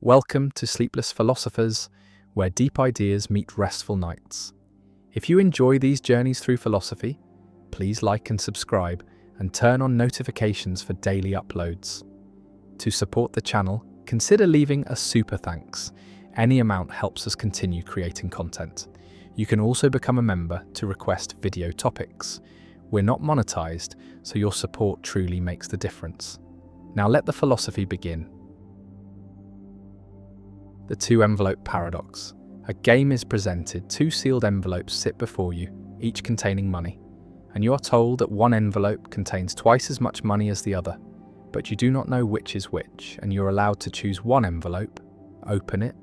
Welcome to Sleepless Philosophers, where deep ideas meet restful nights. If you enjoy these journeys through philosophy, please like and subscribe and turn on notifications for daily uploads. To support the channel, consider leaving a super thanks. Any amount helps us continue creating content. You can also become a member to request video topics. We're not monetized, so your support truly makes the difference. Now let the philosophy begin. The two-envelope paradox. A game is presented, two sealed envelopes sit before you, each containing money, and you are told that one envelope contains twice as much money as the other, but you do not know which is which, and you're allowed to choose one envelope, open it,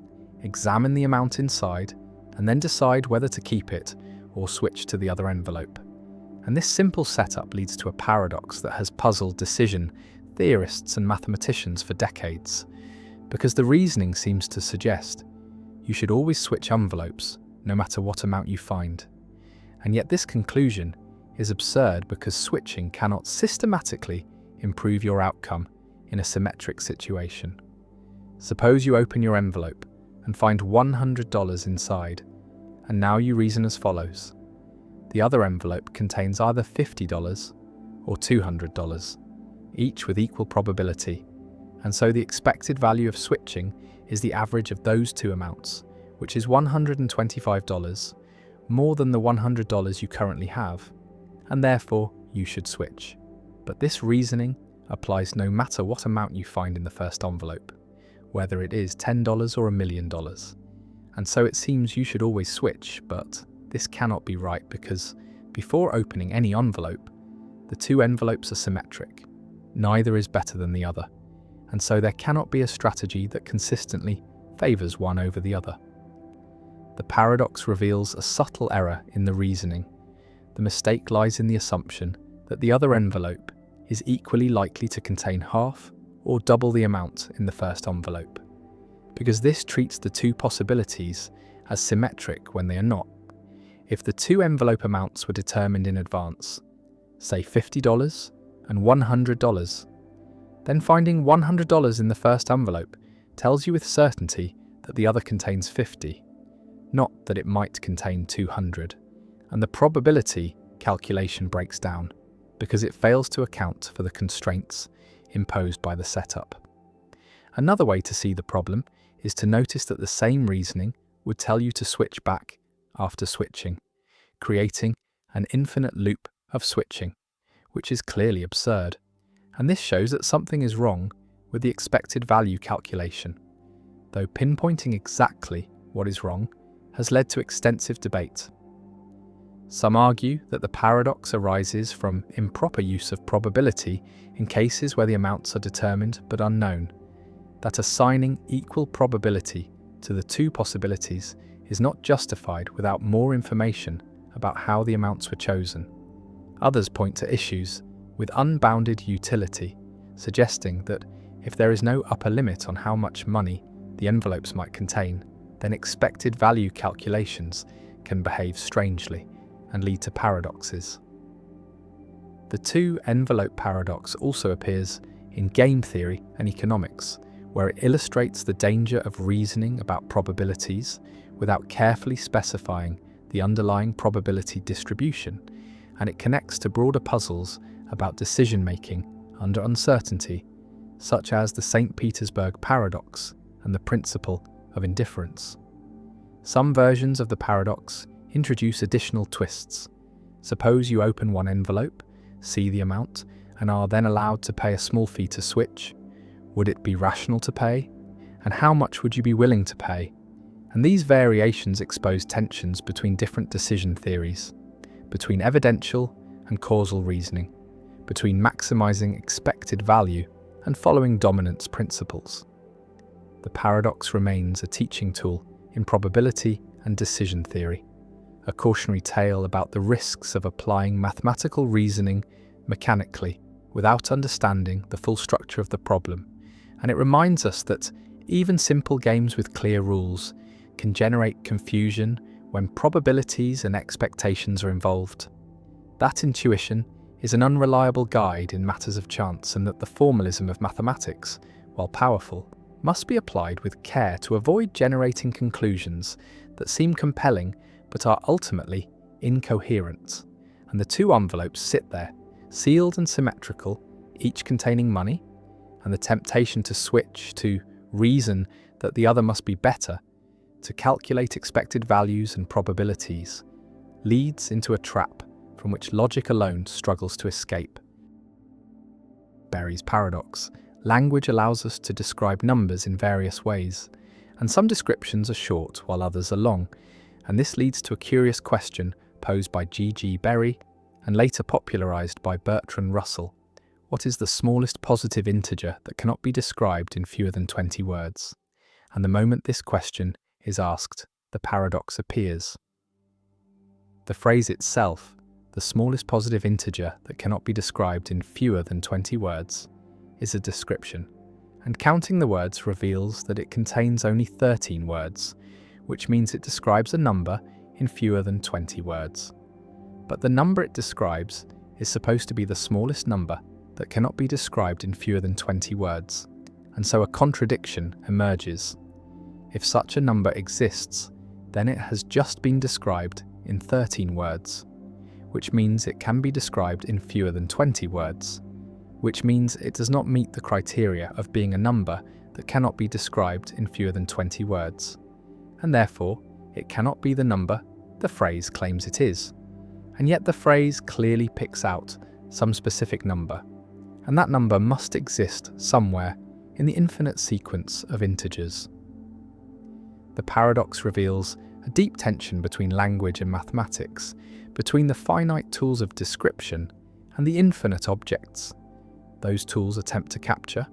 examine the amount inside, and then decide whether to keep it or switch to the other envelope. And this simple setup leads to a paradox that has puzzled decision theorists and mathematicians for decades, because the reasoning seems to suggest you should always switch envelopes, no matter what amount you find. And yet this conclusion is absurd because switching cannot systematically improve your outcome in a symmetric situation. Suppose you open your envelope and find $100 inside, and now you reason as follows. The other envelope contains either $50 or $200, each with equal probability. And so the expected value of switching is the average of those two amounts, which is $125, more than the $100 you currently have, and therefore you should switch. But this reasoning applies no matter what amount you find in the first envelope, whether it is $10 or $1 million. And so it seems you should always switch, but this cannot be right because before opening any envelope, the two envelopes are symmetric. Neither is better than the other. And so there cannot be a strategy that consistently favors one over the other. The paradox reveals a subtle error in the reasoning. The mistake lies in the assumption that the other envelope is equally likely to contain half or double the amount in the first envelope, because this treats the two possibilities as symmetric when they are not. If the two envelope amounts were determined in advance, say $50 and $100, then finding $100 in the first envelope tells you with certainty that the other contains 50, not that it might contain 200, and the probability calculation breaks down because it fails to account for the constraints imposed by the setup. Another way to see the problem is to notice that the same reasoning would tell you to switch back after switching, creating an infinite loop of switching, which is clearly absurd. And this shows that something is wrong with the expected value calculation, though pinpointing exactly what is wrong has led to extensive debate. Some argue that the paradox arises from improper use of probability in cases where the amounts are determined but unknown, that assigning equal probability to the two possibilities is not justified without more information about how the amounts were chosen. Others point to issues with unbounded utility, suggesting that if there is no upper limit on how much money the envelopes might contain, then expected value calculations can behave strangely and lead to paradoxes. The two-envelope paradox also appears in game theory and economics, where it illustrates the danger of reasoning about probabilities without carefully specifying the underlying probability distribution, and it connects to broader puzzles about decision-making under uncertainty, such as the St. Petersburg paradox and the principle of indifference. Some versions of the paradox introduce additional twists. Suppose you open one envelope, see the amount, and are then allowed to pay a small fee to switch. Would it be rational to pay? And how much would you be willing to pay? And these variations expose tensions between different decision theories, between evidential and causal reasoning, between maximizing expected value and following dominance principles. The paradox remains a teaching tool in probability and decision theory, a cautionary tale about the risks of applying mathematical reasoning mechanically without understanding the full structure of the problem, and it reminds us that even simple games with clear rules can generate confusion when probabilities and expectations are involved. That intuition is an unreliable guide in matters of chance, and that the formalism of mathematics, while powerful, must be applied with care to avoid generating conclusions that seem compelling but are ultimately incoherent. And the two envelopes sit there, sealed and symmetrical, each containing money, and the temptation to switch, to reason that the other must be better, to calculate expected values and probabilities, leads into a trap from which logic alone struggles to escape. Berry's paradox. Language allows us to describe numbers in various ways, and some descriptions are short while others are long, and this leads to a curious question posed by G.G. Berry and later popularized by Bertrand Russell. What is the smallest positive integer that cannot be described in fewer than 20 words? And the moment this question is asked, the paradox appears. The phrase itself, the smallest positive integer that cannot be described in fewer than 20 words, is a description, and counting the words reveals that it contains only 13 words, which means it describes a number in fewer than 20 words. But the number it describes is supposed to be the smallest number that cannot be described in fewer than 20 words, and so a contradiction emerges. If such a number exists, then it has just been described in 13 words, which means it can be described in fewer than 20 words, which means it does not meet the criteria of being a number that cannot be described in fewer than 20 words, and therefore it cannot be the number the phrase claims it is. And yet the phrase clearly picks out some specific number, and that number must exist somewhere in the infinite sequence of integers. The paradox reveals a deep tension between language and mathematics, between the finite tools of description and the infinite objects those tools attempt to capture,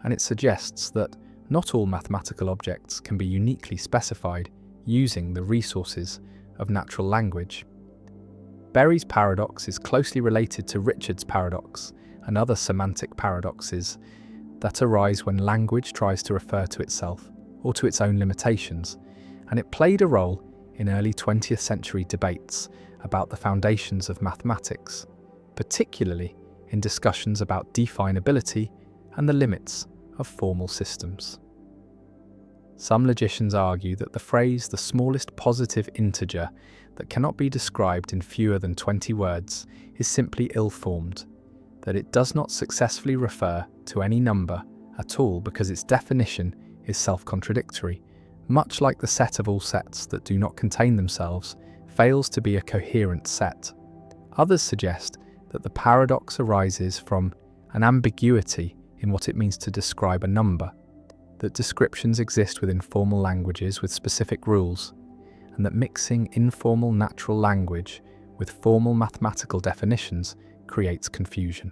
and it suggests that not all mathematical objects can be uniquely specified using the resources of natural language. Berry's paradox is closely related to Richard's paradox and other semantic paradoxes that arise when language tries to refer to itself or to its own limitations, and it played a role in early 20th century debates about the foundations of mathematics, particularly in discussions about definability and the limits of formal systems. Some logicians argue that the phrase "the smallest positive integer that cannot be described in fewer than 20 words" is simply ill-formed, that it does not successfully refer to any number at all because its definition is self-contradictory, much like the set of all sets that do not contain themselves fails to be a coherent set. Others suggest that the paradox arises from an ambiguity in what it means to describe a number, that descriptions exist within formal languages with specific rules, and that mixing informal natural language with formal mathematical definitions creates confusion.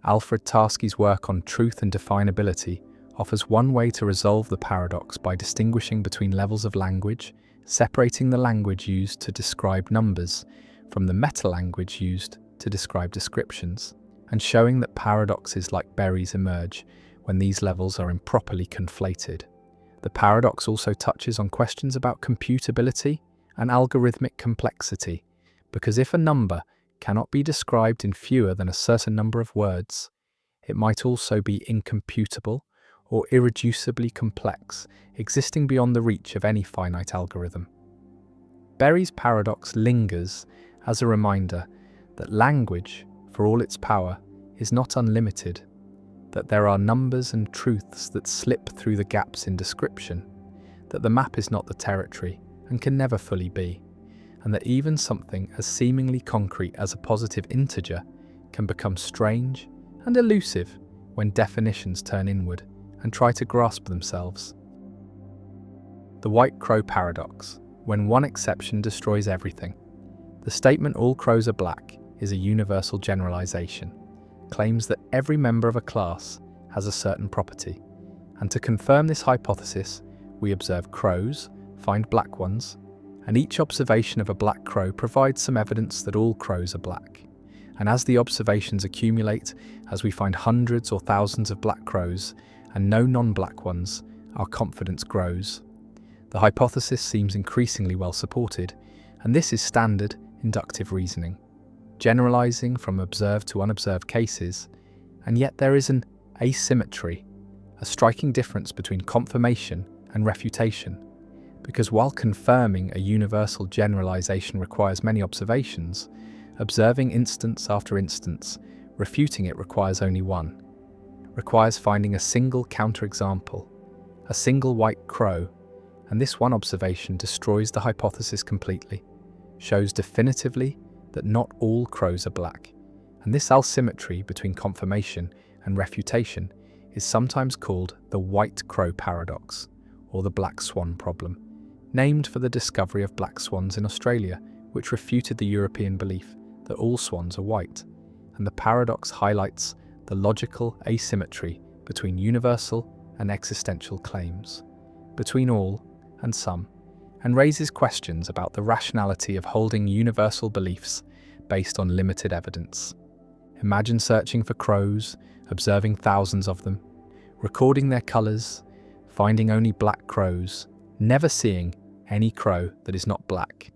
Alfred Tarski's work on truth and definability offers one way to resolve the paradox by distinguishing between levels of language, separating the language used to describe numbers from the meta-language used to describe descriptions, and showing that paradoxes like Berry's emerge when these levels are improperly conflated. The paradox also touches on questions about computability and algorithmic complexity, because if a number cannot be described in fewer than a certain number of words, it might also be incomputable or irreducibly complex, existing beyond the reach of any finite algorithm. Berry's paradox lingers as a reminder that language, for all its power, is not unlimited, that there are numbers and truths that slip through the gaps in description, that the map is not the territory and can never fully be, and that even something as seemingly concrete as a positive integer can become strange and elusive when definitions turn inward and try to grasp themselves. The white crow paradox, when one exception destroys everything. The statement "all crows are black" is a universal generalization, claims that every member of a class has a certain property, and to confirm this hypothesis, we observe crows, find black ones, and each observation of a black crow provides some evidence that all crows are black. And as the observations accumulate, as we find hundreds or thousands of black crows and no non-black ones, our confidence grows. The hypothesis seems increasingly well supported, and this is standard inductive reasoning, generalizing from observed to unobserved cases, and yet there is an asymmetry, a striking difference between confirmation and refutation, because while confirming a universal generalization requires many observations, observing instance after instance, refuting it requires only one, requires finding a single counterexample, a single white crow, and this one observation destroys the hypothesis completely, shows definitively that not all crows are black, and this asymmetry between confirmation and refutation is sometimes called the white crow paradox, or the black swan problem, named for the discovery of black swans in Australia, which refuted the European belief that all swans are white, and the paradox highlights the logical asymmetry between universal and existential claims, between all and some, and raises questions about the rationality of holding universal beliefs based on limited evidence. Imagine searching for crows, observing thousands of them, recording their colours, finding only black crows, never seeing any crow that is not black,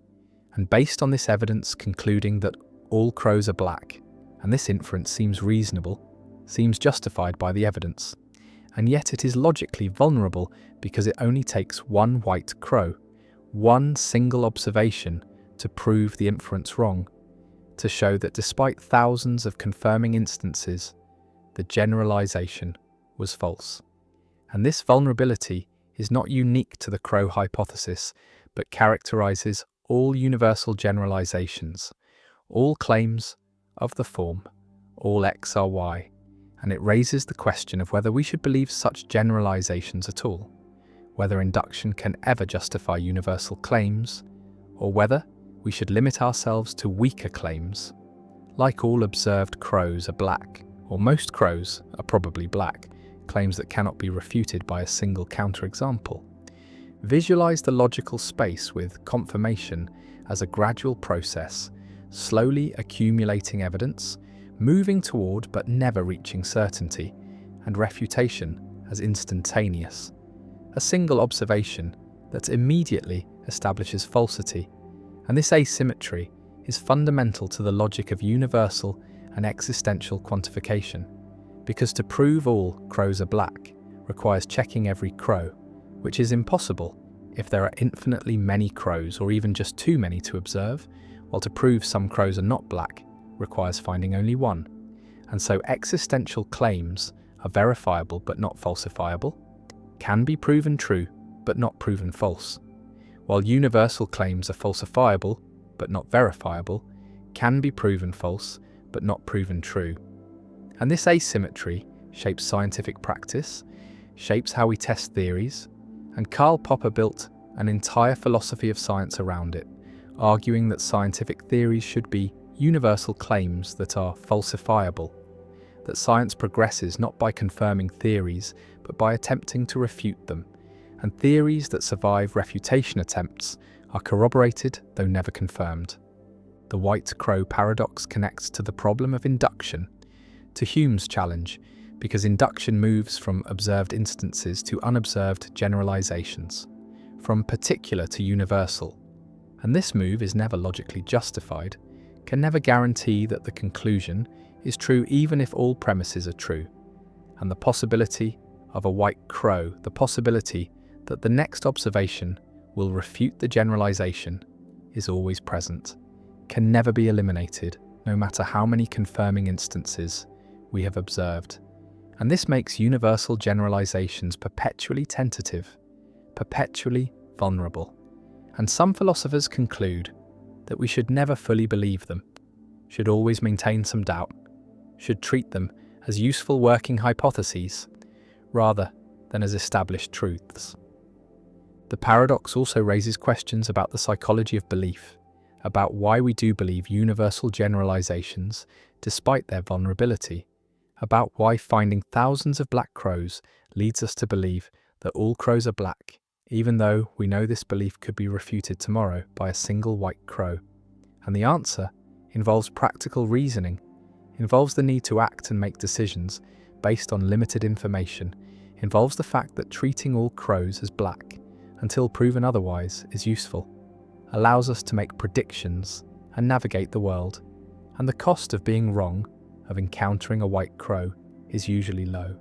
and based on this evidence concluding that all crows are black, and this inference seems reasonable, seems justified by the evidence, and yet it is logically vulnerable because it only takes one white crow, one single observation to prove the inference wrong, to show that despite thousands of confirming instances, the generalization was false. And this vulnerability is not unique to the crow hypothesis, but characterizes all universal generalizations, all claims of the form, all X are Y, and it raises the question of whether we should believe such generalizations at all, whether induction can ever justify universal claims, or whether we should limit ourselves to weaker claims, like all observed crows are black, or most crows are probably black, claims that cannot be refuted by a single counterexample. Visualize the logical space with confirmation as a gradual process, slowly accumulating evidence, moving toward but never reaching certainty, and refutation as instantaneous, a single observation that immediately establishes falsity. And this asymmetry is fundamental to the logic of universal and existential quantification, because to prove all crows are black requires checking every crow, which is impossible if there are infinitely many crows or even just too many to observe, while to prove some crows are not black requires finding only one. And so existential claims are verifiable but not falsifiable, can be proven true but not proven false, while universal claims are falsifiable but not verifiable, can be proven false but not proven true. And this asymmetry shapes scientific practice, shapes how we test theories, and Karl Popper built an entire philosophy of science around it, arguing that scientific theories should be universal claims that are falsifiable, that science progresses not by confirming theories, but by attempting to refute them, and theories that survive refutation attempts are corroborated though never confirmed. The white crow paradox connects to the problem of induction, to Hume's challenge, because induction moves from observed instances to unobserved generalizations, from particular to universal, and this move is never logically justified, can never guarantee that the conclusion is true even if all premises are true, and the possibility of a white crow, the possibility that the next observation will refute the generalization, is always present, can never be eliminated, no matter how many confirming instances we have observed. And this makes universal generalizations perpetually tentative, perpetually vulnerable. And some philosophers conclude that we should never fully believe them, should always maintain some doubt, should treat them as useful working hypotheses, rather than as established truths. The paradox also raises questions about the psychology of belief, about why we do believe universal generalizations despite their vulnerability, about why finding thousands of black crows leads us to believe that all crows are black, even though we know this belief could be refuted tomorrow by a single white crow. And the answer involves practical reasoning, involves the need to act and make decisions based on limited information, involves the fact that treating all crows as black, until proven otherwise, is useful, allows us to make predictions and navigate the world, and the cost of being wrong, of encountering a white crow, is usually low.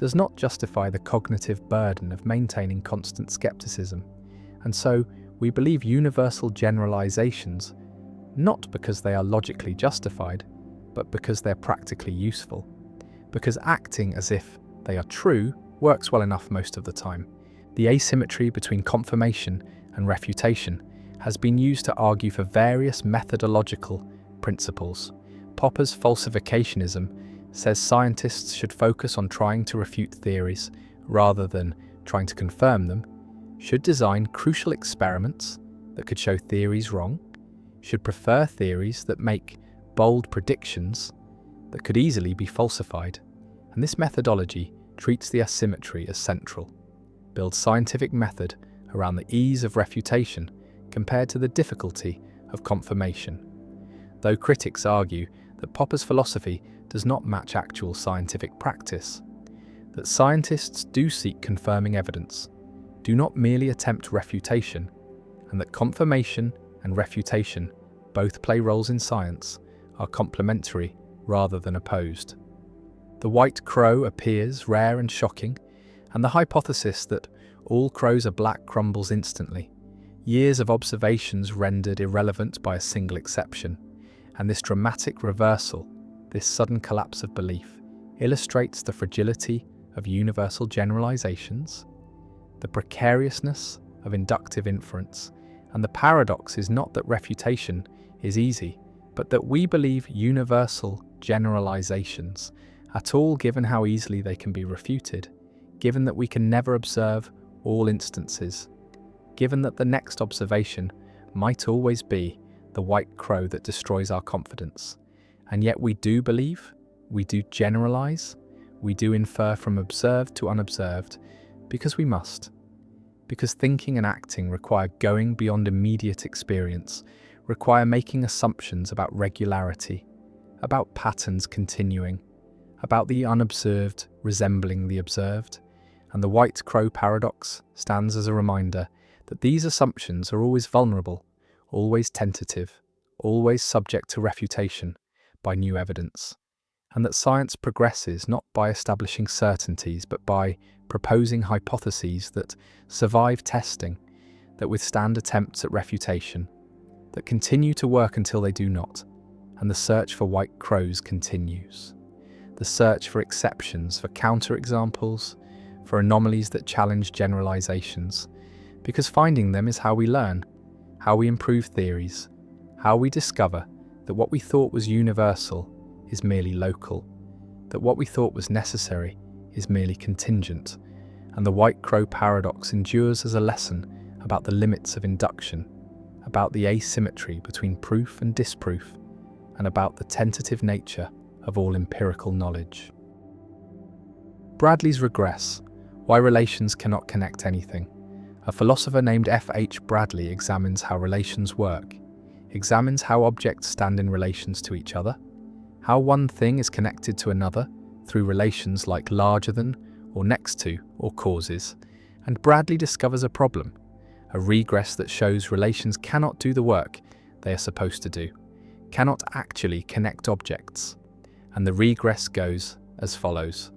does not justify the cognitive burden of maintaining constant skepticism, and so we believe universal generalizations not because they are logically justified, but because they're practically useful. Because acting as if they are true works well enough most of the time. The asymmetry between confirmation and refutation has been used to argue for various methodological principles. Popper's falsificationism says scientists should focus on trying to refute theories rather than trying to confirm them, should design crucial experiments that could show theories wrong, should prefer theories that make bold predictions that could easily be falsified. And this methodology treats the asymmetry as central, builds scientific method around the ease of refutation compared to the difficulty of confirmation. Though critics argue that Popper's philosophy does not match actual scientific practice, that scientists do seek confirming evidence, do not merely attempt refutation, and that confirmation and refutation both play roles in science, are complementary rather than opposed. The white crow appears rare and shocking, and the hypothesis that all crows are black crumbles instantly. Years of observations rendered irrelevant by a single exception, and this dramatic reversal, this sudden collapse of belief, illustrates the fragility of universal generalizations, the precariousness of inductive inference, and the paradox is not that refutation is easy, but that we believe universal generalizations at all given how easily they can be refuted, given that we can never observe all instances, given that the next observation might always be the white crow that destroys our confidence. And yet we do believe, we do generalize, we do infer from observed to unobserved, because we must. Because thinking and acting require going beyond immediate experience, require making assumptions about regularity, about patterns continuing, about the unobserved resembling the observed, and the white crow paradox stands as a reminder that these assumptions are always vulnerable, always tentative, always subject to refutation by new evidence, and that science progresses not by establishing certainties but by proposing hypotheses that survive testing, that withstand attempts at refutation, that continue to work until they do not, and the search for white crows continues. The search for exceptions, for counterexamples, for anomalies that challenge generalizations, because finding them is how we learn, how we improve theories, how we discover that what we thought was universal is merely local, that what we thought was necessary is merely contingent, and the white crow paradox endures as a lesson about the limits of induction, about the asymmetry between proof and disproof, and about the tentative nature of all empirical knowledge. Bradley's regress, why relations cannot connect anything. A philosopher named F.H. Bradley examines how relations work, examines how objects stand in relations to each other, how one thing is connected to another through relations like larger than, or next to, or causes, and Bradley discovers a problem, a regress that shows relations cannot do the work they are supposed to do, cannot actually connect objects. And the regress goes as follows.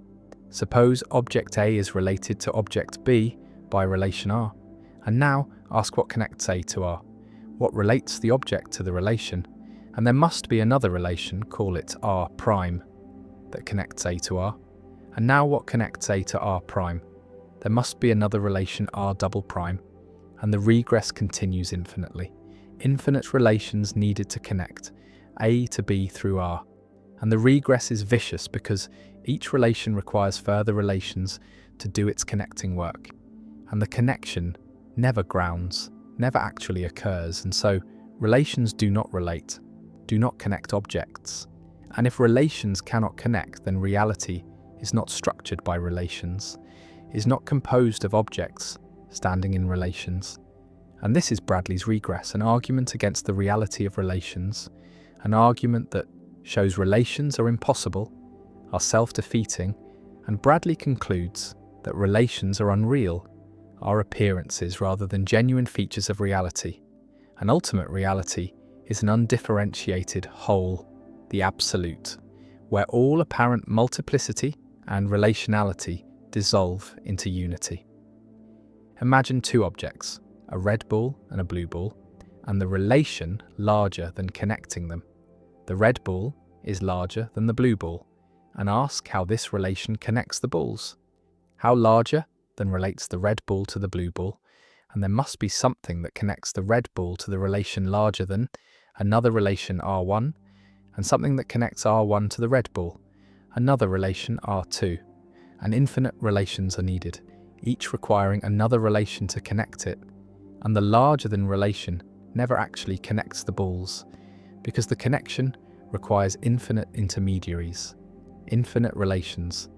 Suppose object A is related to object B by relation R, and now ask what connects A to R, what relates the object to the relation, and there must be another relation, call it R prime, that connects A to R, and now what connects A to R prime? There must be another relation R double prime, and the regress continues infinitely. Infinite relations needed to connect A to B through R, and the regress is vicious because each relation requires further relations to do its connecting work, and the connection never grounds, never actually occurs, and so relations do not relate, do not connect objects. And if relations cannot connect, then reality is not structured by relations, is not composed of objects standing in relations. And this is Bradley's regress, an argument against the reality of relations, an argument that shows relations are impossible, are self-defeating, and Bradley concludes that relations are unreal, are appearances rather than genuine features of reality. An ultimate reality is an undifferentiated whole, the absolute, where all apparent multiplicity and relationality dissolve into unity. Imagine two objects, a red ball and a blue ball, and the relation larger than connecting them. The red ball is larger than the blue ball, and ask how this relation connects the balls. How larger than relates the red ball to the blue ball, and there must be something that connects the red ball to the relation larger than, another relation R1, and something that connects R1 to the red ball, another relation R2. And infinite relations are needed, each requiring another relation to connect it, and the larger than relation never actually connects the balls, because the connection requires infinite intermediaries, infinite relations,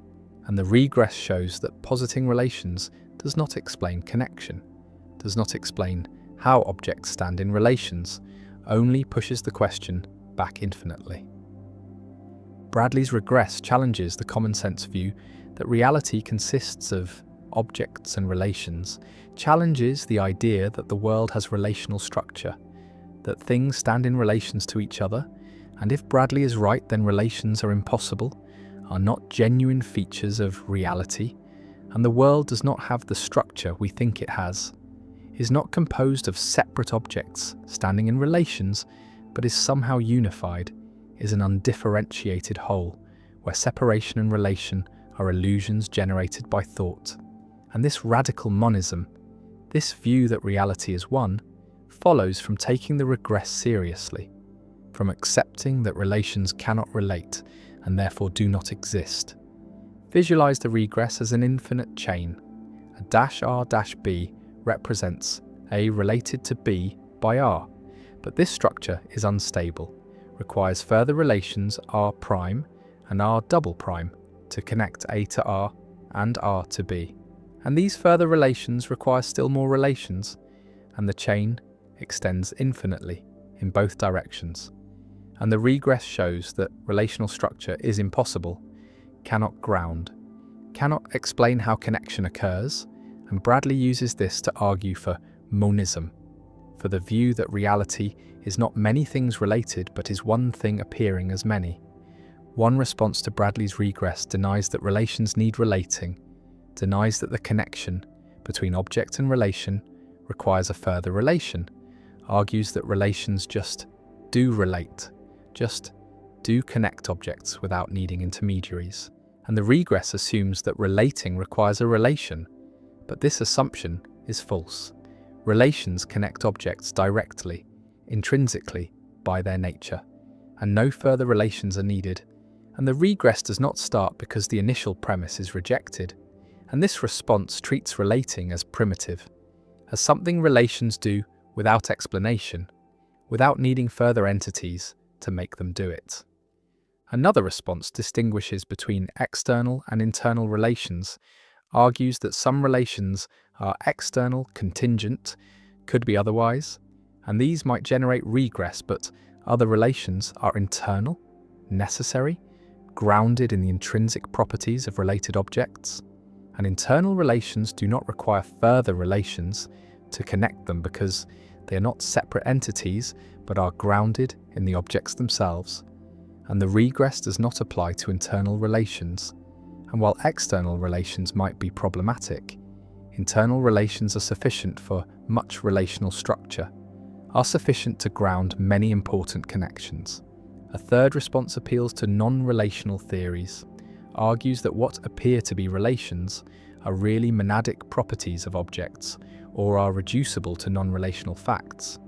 and the regress shows that positing relations does not explain connection, does not explain how objects stand in relations, only pushes the question back infinitely. Bradley's regress challenges the common sense view that reality consists of objects and relations, challenges the idea that the world has relational structure, that things stand in relations to each other, and if Bradley is right, then relations are impossible, are not genuine features of reality, and the world does not have the structure we think it has, is not composed of separate objects standing in relations, but is somehow unified, is an undifferentiated whole, where separation and relation are illusions generated by thought. And this radical monism, this view that reality is one, follows from taking the regress seriously, from accepting that relations cannot relate and therefore do not exist. Visualize the regress as an infinite chain. A dash R dash B represents A related to B by R, but this structure is unstable, requires further relations R prime and R double prime to connect A to R and R to B. And these further relations require still more relations, and the chain extends infinitely in both directions. And the regress shows that relational structure is impossible, cannot ground, cannot explain how connection occurs, and Bradley uses this to argue for monism, for the view that reality is not many things related but is one thing appearing as many. One response to Bradley's regress denies that relations need relating, denies that the connection between object and relation requires a further relation, argues that relations just do relate, just do connect objects without needing intermediaries. And the regress assumes that relating requires a relation, but this assumption is false. Relations connect objects directly, intrinsically, by their nature, and no further relations are needed. And the regress does not start because the initial premise is rejected, and this response treats relating as primitive, as something relations do without explanation, without needing further entities to make them do it. Another response distinguishes between external and internal relations, argues that some relations are external, contingent, could be otherwise, and these might generate regress, but other relations are internal, necessary, grounded in the intrinsic properties of related objects, and internal relations do not require further relations to connect them because they are not separate entities but are grounded in the objects themselves. And the regress does not apply to internal relations, and while external relations might be problematic, internal relations are sufficient for much relational structure, are sufficient to ground many important connections. A third response appeals to non-relational theories, argues that what appear to be relations are really monadic properties of objects or are reducible to non-relational facts,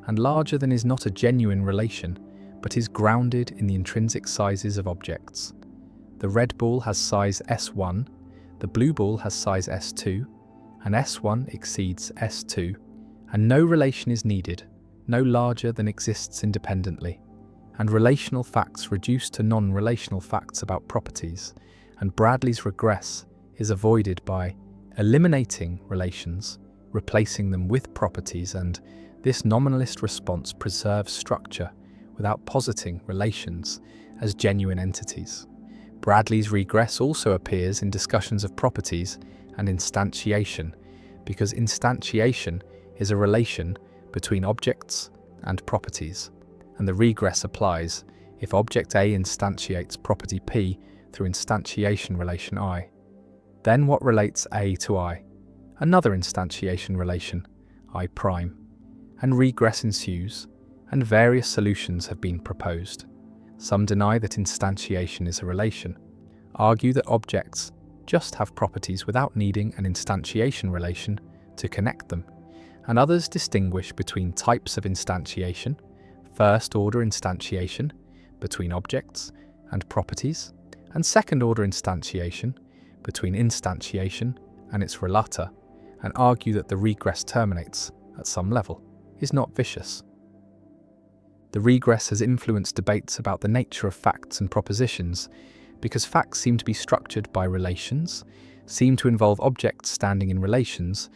and larger than is not a genuine relation, but is grounded in the intrinsic sizes of objects. The red ball has size S1, the blue ball has size S2, and S1 exceeds S2, and no relation is needed, no larger than exists independently. And relational facts reduce to non-relational facts about properties, and Bradley's regress is avoided by eliminating relations, replacing them with properties, and this nominalist response preserves structure without positing relations as genuine entities. Bradley's regress also appears in discussions of properties and instantiation, because instantiation is a relation between objects and properties, and the regress applies if object A instantiates property P through instantiation relation I. Then what relates A to I? Another instantiation relation, I prime, and regress ensues, and various solutions have been proposed. Some deny that instantiation is a relation, argue that objects just have properties without needing an instantiation relation to connect them, and others distinguish between types of instantiation, first-order instantiation between objects and properties, and second-order instantiation between instantiation and its relata, and argue that the regress terminates at some level, is not vicious. The regress has influenced debates about the nature of facts and propositions, because facts seem to be structured by relations, seem to involve objects standing in relations,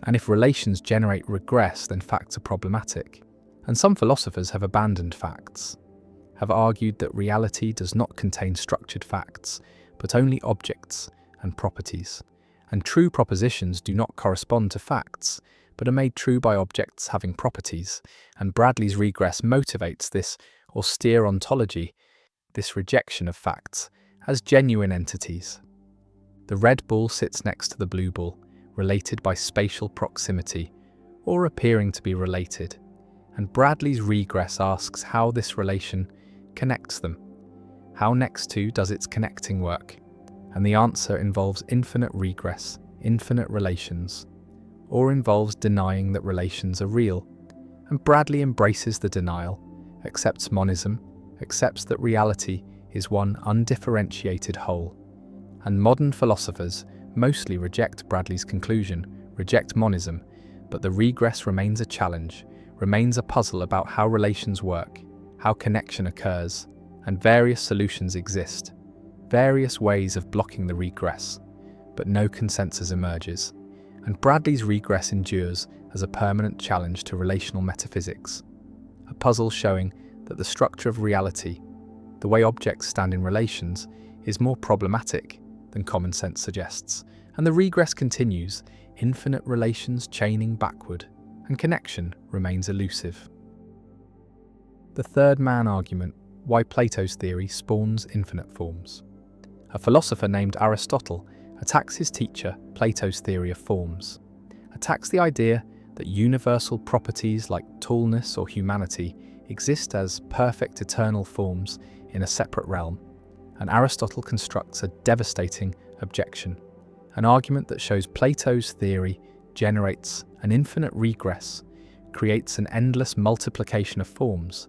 and if relations generate regress, then facts are problematic. And some philosophers have abandoned facts, have argued that reality does not contain structured facts, but only objects and properties, and true propositions do not correspond to facts, but are made true by objects having properties, and Bradley's regress motivates this austere ontology, this rejection of facts, as genuine entities. The red ball sits next to the blue ball, related by spatial proximity, or appearing to be related, and Bradley's regress asks how this relation connects them. How next to does its connecting work? And the answer involves infinite regress, infinite relations, or involves denying that relations are real. And Bradley embraces the denial, accepts monism, accepts that reality is one undifferentiated whole. And modern philosophers mostly reject Bradley's conclusion, reject monism, but the regress remains a challenge, remains a puzzle about how relations work, how connection occurs, and various solutions exist, various ways of blocking the regress, but no consensus emerges. And Bradley's regress endures as a permanent challenge to relational metaphysics, a puzzle showing that the structure of reality, the way objects stand in relations, is more problematic than common sense suggests. And the regress continues, infinite relations chaining backward, and connection remains elusive. The third man argument, why Plato's theory spawns infinite forms. A philosopher named Aristotle attacks his teacher, Plato's theory of forms, attacks the idea that universal properties like tallness or humanity exist as perfect eternal forms in a separate realm, and Aristotle constructs a devastating objection, an argument that shows Plato's theory generates an infinite regress, creates an endless multiplication of forms,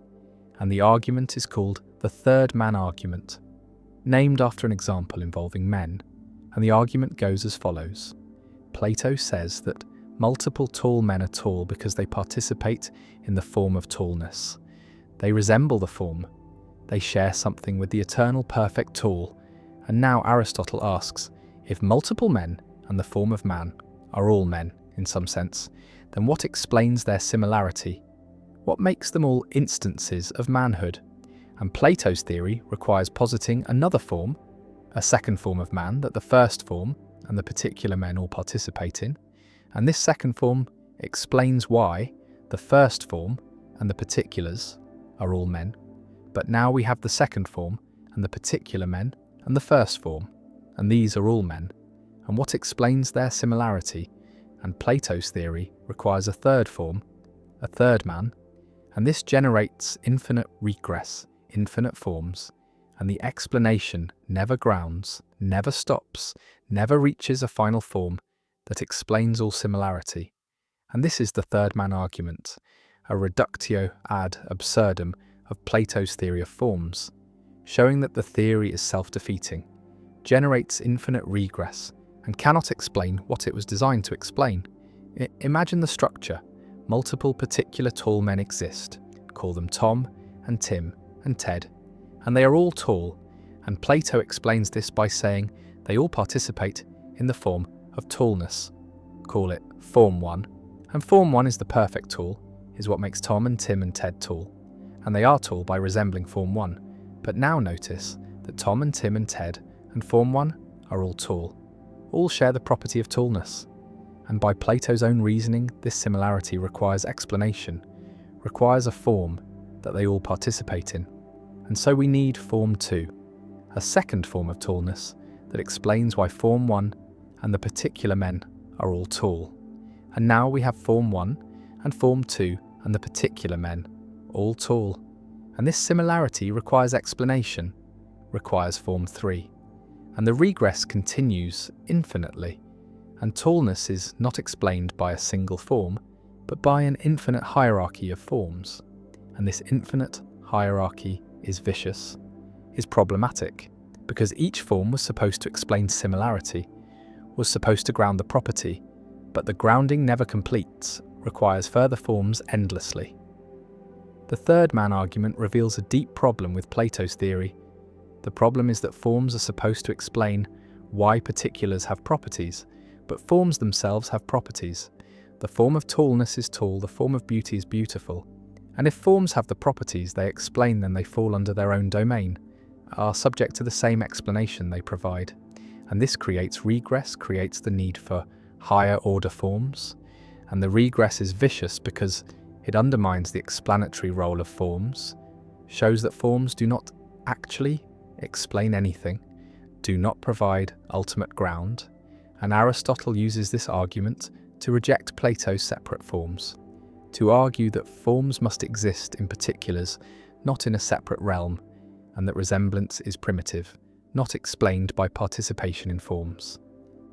and the argument is called the third man argument, named after an example involving men, and the argument goes as follows. Plato says that multiple tall men are tall because they participate in the form of tallness. They resemble the form. They share something with the eternal perfect tall. And now Aristotle asks, if multiple men and the form of man are all men in some sense, then what explains their similarity? What makes them all instances of manhood? And Plato's theory requires positing another form, a second form of man that the first form and the particular men all participate in, and this second form explains why the first form and the particulars are all men, but now we have the second form and the particular men and the first form, and these are all men, and what explains their similarity? And Plato's theory requires a third form, a third man, and this generates infinite regress, infinite forms, and the explanation never grounds, never stops, never reaches a final form that explains all similarity. And this is the third man argument, a reductio ad absurdum of Plato's theory of forms, showing that the theory is self-defeating, generates infinite regress, and cannot explain what it was designed to explain. Imagine the structure. Multiple particular tall men exist. Call them Tom and Tim and Ted, and they are all tall, and Plato explains this by saying they all participate in the form of tallness. Call it Form 1, and Form 1 is the perfect tall, is what makes Tom and Tim and Ted tall, and they are tall by resembling Form 1. But now notice that Tom and Tim and Ted and Form 1 are all tall, all share the property of tallness, and by Plato's own reasoning, this similarity requires explanation, requires a form that they all participate in. And so we need Form 2, a second form of tallness that explains why Form 1 and the particular men are all tall. And now we have form 1 and form 2 and the particular men, all tall. And this similarity requires explanation, requires form 3. And the regress continues infinitely, and tallness is not explained by a single form, but by an infinite hierarchy of forms. And this infinite hierarchy is vicious, is problematic, because each form was supposed to explain similarity, was supposed to ground the property, but the grounding never completes, requires further forms endlessly. The third man argument reveals a deep problem with Plato's theory. The problem is that forms are supposed to explain why particulars have properties, but forms themselves have properties. The form of tallness is tall, the form of beauty is beautiful. And if forms have the properties they explain, then they fall under their own domain, are subject to the same explanation they provide. And this creates regress, creates the need for higher order forms. And the regress is vicious because it undermines the explanatory role of forms, shows that forms do not actually explain anything, do not provide ultimate ground, and Aristotle uses this argument to reject Plato's separate forms, to argue that forms must exist in particulars, not in a separate realm, and that resemblance is primitive, not explained by participation in forms.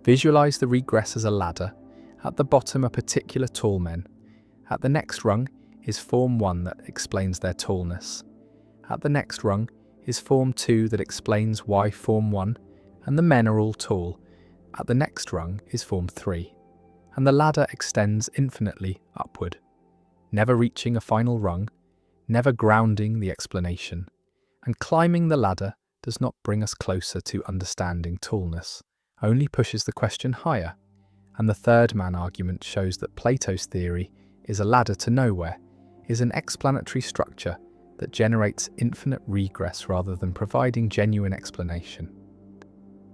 Visualize the regress as a ladder. At the bottom are particular tall men. At the next rung is form 1 that explains their tallness. At the next rung is form 2 that explains why form 1 and the men are all tall. At the next rung is form 3, and the ladder extends infinitely upward, never reaching a final rung, never grounding the explanation. And climbing the ladder does not bring us closer to understanding tallness, only pushes the question higher. And the third man argument shows that Plato's theory is a ladder to nowhere, is an explanatory structure that generates infinite regress rather than providing genuine explanation.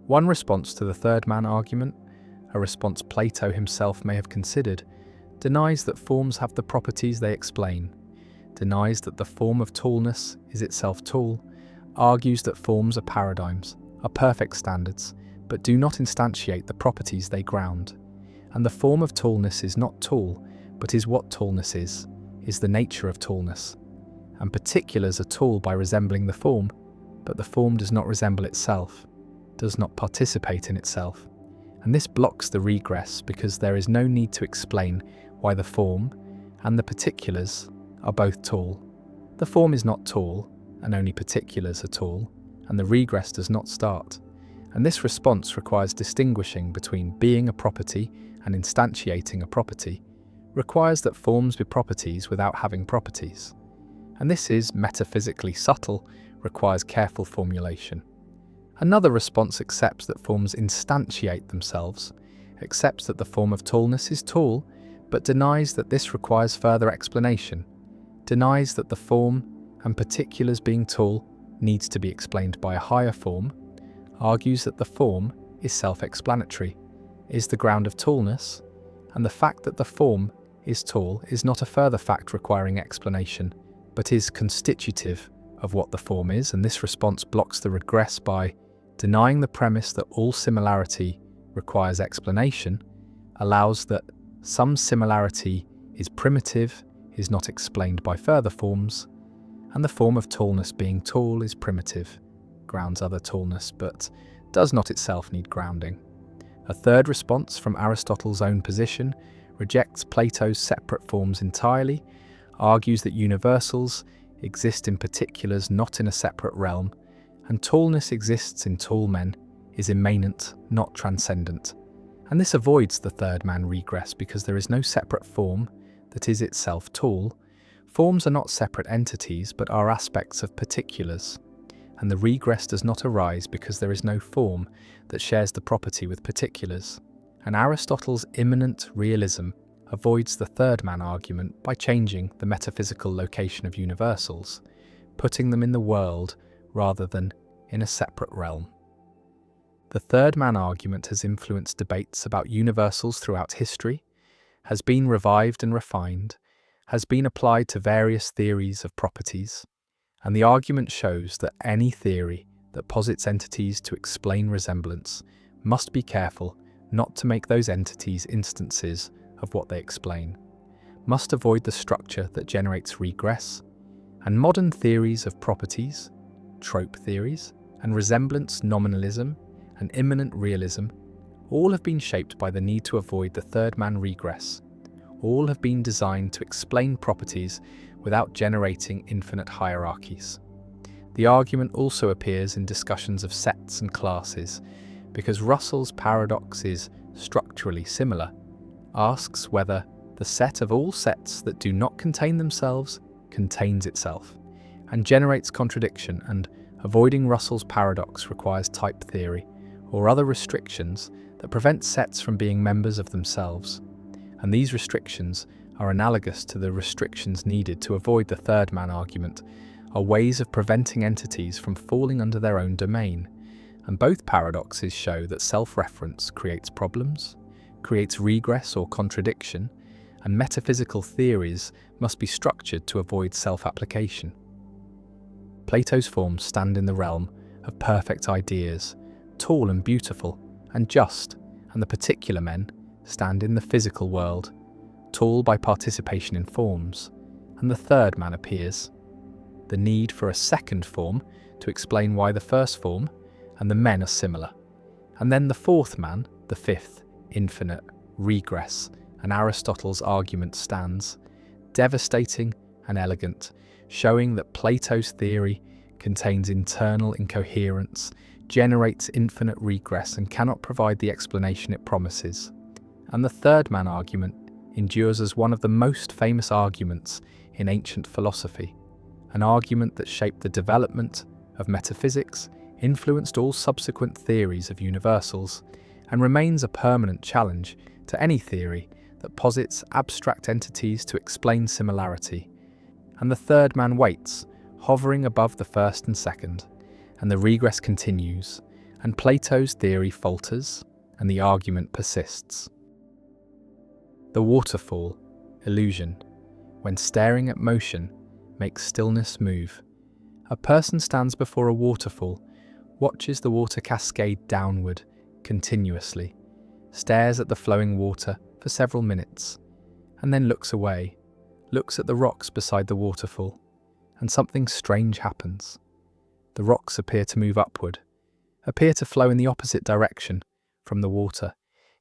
One response to the third man argument, a response Plato himself may have considered, denies that forms have the properties they explain, denies that the form of tallness is itself tall, argues that forms are paradigms, are perfect standards, but do not instantiate the properties they ground. And the form of tallness is not tall, but is what tallness is the nature of tallness. And particulars are tall by resembling the form, but the form does not resemble itself, does not participate in itself. And this blocks the regress because there is no need to explain why the form and the particulars are both tall. The form is not tall, and only particulars are tall, and the regress does not start. And this response requires distinguishing between being a property and instantiating a property, requires that forms be properties without having properties. And this is metaphysically subtle, requires careful formulation. Another response accepts that forms instantiate themselves, accepts that the form of tallness is tall, but denies that this requires further explanation, denies that the form and particulars being tall needs to be explained by a higher form, argues that the form is self-explanatory, is the ground of tallness, and the fact that the form is tall is not a further fact requiring explanation, but is constitutive of what the form is, and this response blocks the regress by denying the premise that all similarity requires explanation, allows that some similarity is primitive, is not explained by further forms, and the form of tallness being tall is primitive, grounds other tallness, but does not itself need grounding. A third response from Aristotle's own position rejects Plato's separate forms entirely, argues that universals exist in particulars not in a separate realm, and tallness exists in tall men, is immanent, not transcendent. And this avoids the third man regress because there is no separate form that is itself tall. Forms are not separate entities but are aspects of particulars, and the regress does not arise because there is no form that shares the property with particulars. And Aristotle's immanent realism avoids the third man argument by changing the metaphysical location of universals, putting them in the world rather than in a separate realm. The third man argument has influenced debates about universals throughout history, has been revived and refined, has been applied to various theories of properties, and the argument shows that any theory that posits entities to explain resemblance must be careful not to make those entities instances of what they explain, must avoid the structure that generates regress, and modern theories of properties, trope theories, and resemblance nominalism and immanent realism all have been shaped by the need to avoid the third-man regress. All have been designed to explain properties without generating infinite hierarchies. The argument also appears in discussions of sets and classes, because Russell's paradox is structurally similar, asks whether the set of all sets that do not contain themselves contains itself, and generates contradiction, and avoiding Russell's paradox requires type theory or other restrictions that prevent sets from being members of themselves, and these restrictions are analogous to the restrictions needed to avoid the third-man argument, are ways of preventing entities from falling under their own domain, and both paradoxes show that self-reference creates problems, creates regress or contradiction, and metaphysical theories must be structured to avoid self-application. Plato's forms stand in the realm of perfect ideas, tall and beautiful and just, and the particular men stand in the physical world, tall by participation in forms, and the third man appears. The need for a second form to explain why the first form and the men are similar, and then the fourth man, the fifth, infinite, regress, and Aristotle's argument stands, devastating and elegant, showing that Plato's theory contains internal incoherence, generates infinite regress, and cannot provide the explanation it promises. And the third man argument endures as one of the most famous arguments in ancient philosophy, an argument that shaped the development of metaphysics, influenced all subsequent theories of universals, and remains a permanent challenge to any theory that posits abstract entities to explain similarity. And the third man waits, hovering above the first and second, and the regress continues, and Plato's theory falters, and the argument persists. The waterfall, illusion, when staring at motion, makes stillness move. A person stands before a waterfall, watches the water cascade downward continuously, stares at the flowing water for several minutes, and then looks away, looks at the rocks beside the waterfall, and something strange happens. The rocks appear to move upward, appear to flow in the opposite direction from the water,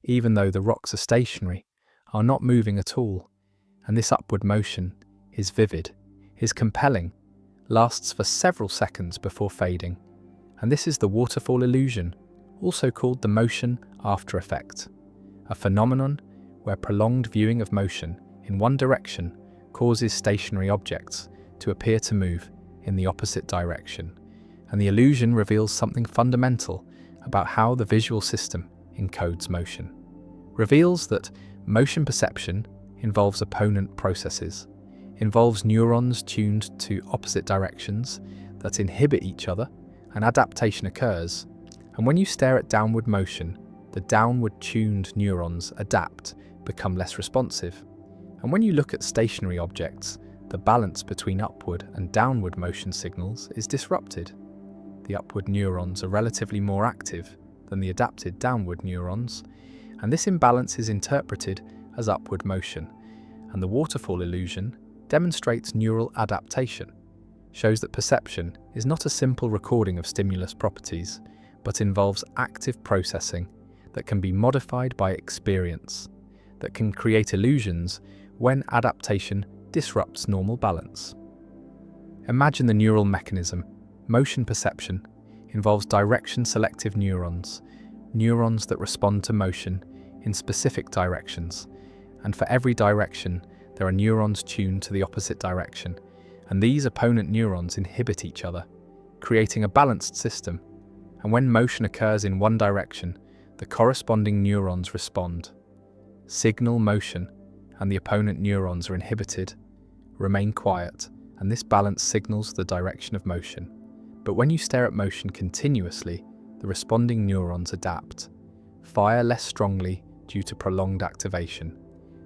even though the rocks are stationary, are not moving at all, and this upward motion is vivid, is compelling, lasts for several seconds before fading, and this is the waterfall illusion, also called the motion after effect, a phenomenon where prolonged viewing of motion in one direction causes stationary objects to appear to move in the opposite direction, and the illusion reveals something fundamental about how the visual system encodes motion. Reveals that motion perception involves opponent processes, involves neurons tuned to opposite directions that inhibit each other, and adaptation occurs. And when you stare at downward motion, the downward tuned neurons adapt, become less responsive. And when you look at stationary objects, the balance between upward and downward motion signals is disrupted. The upward neurons are relatively more active than the adapted downward neurons, and this imbalance is interpreted as upward motion, and the waterfall illusion demonstrates neural adaptation, shows that perception is not a simple recording of stimulus properties, but involves active processing that can be modified by experience, that can create illusions when adaptation disrupts normal balance. Imagine the neural mechanism. Motion perception involves direction-selective neurons, neurons that respond to motion in specific directions, and for every direction there are neurons tuned to the opposite direction, and these opponent neurons inhibit each other, creating a balanced system. And when motion occurs in one direction, the corresponding neurons respond. Signal motion, and the opponent neurons are inhibited, remain quiet, and this balance signals the direction of motion. But when you stare at motion continuously, the responding neurons adapt, fire less strongly due to prolonged activation.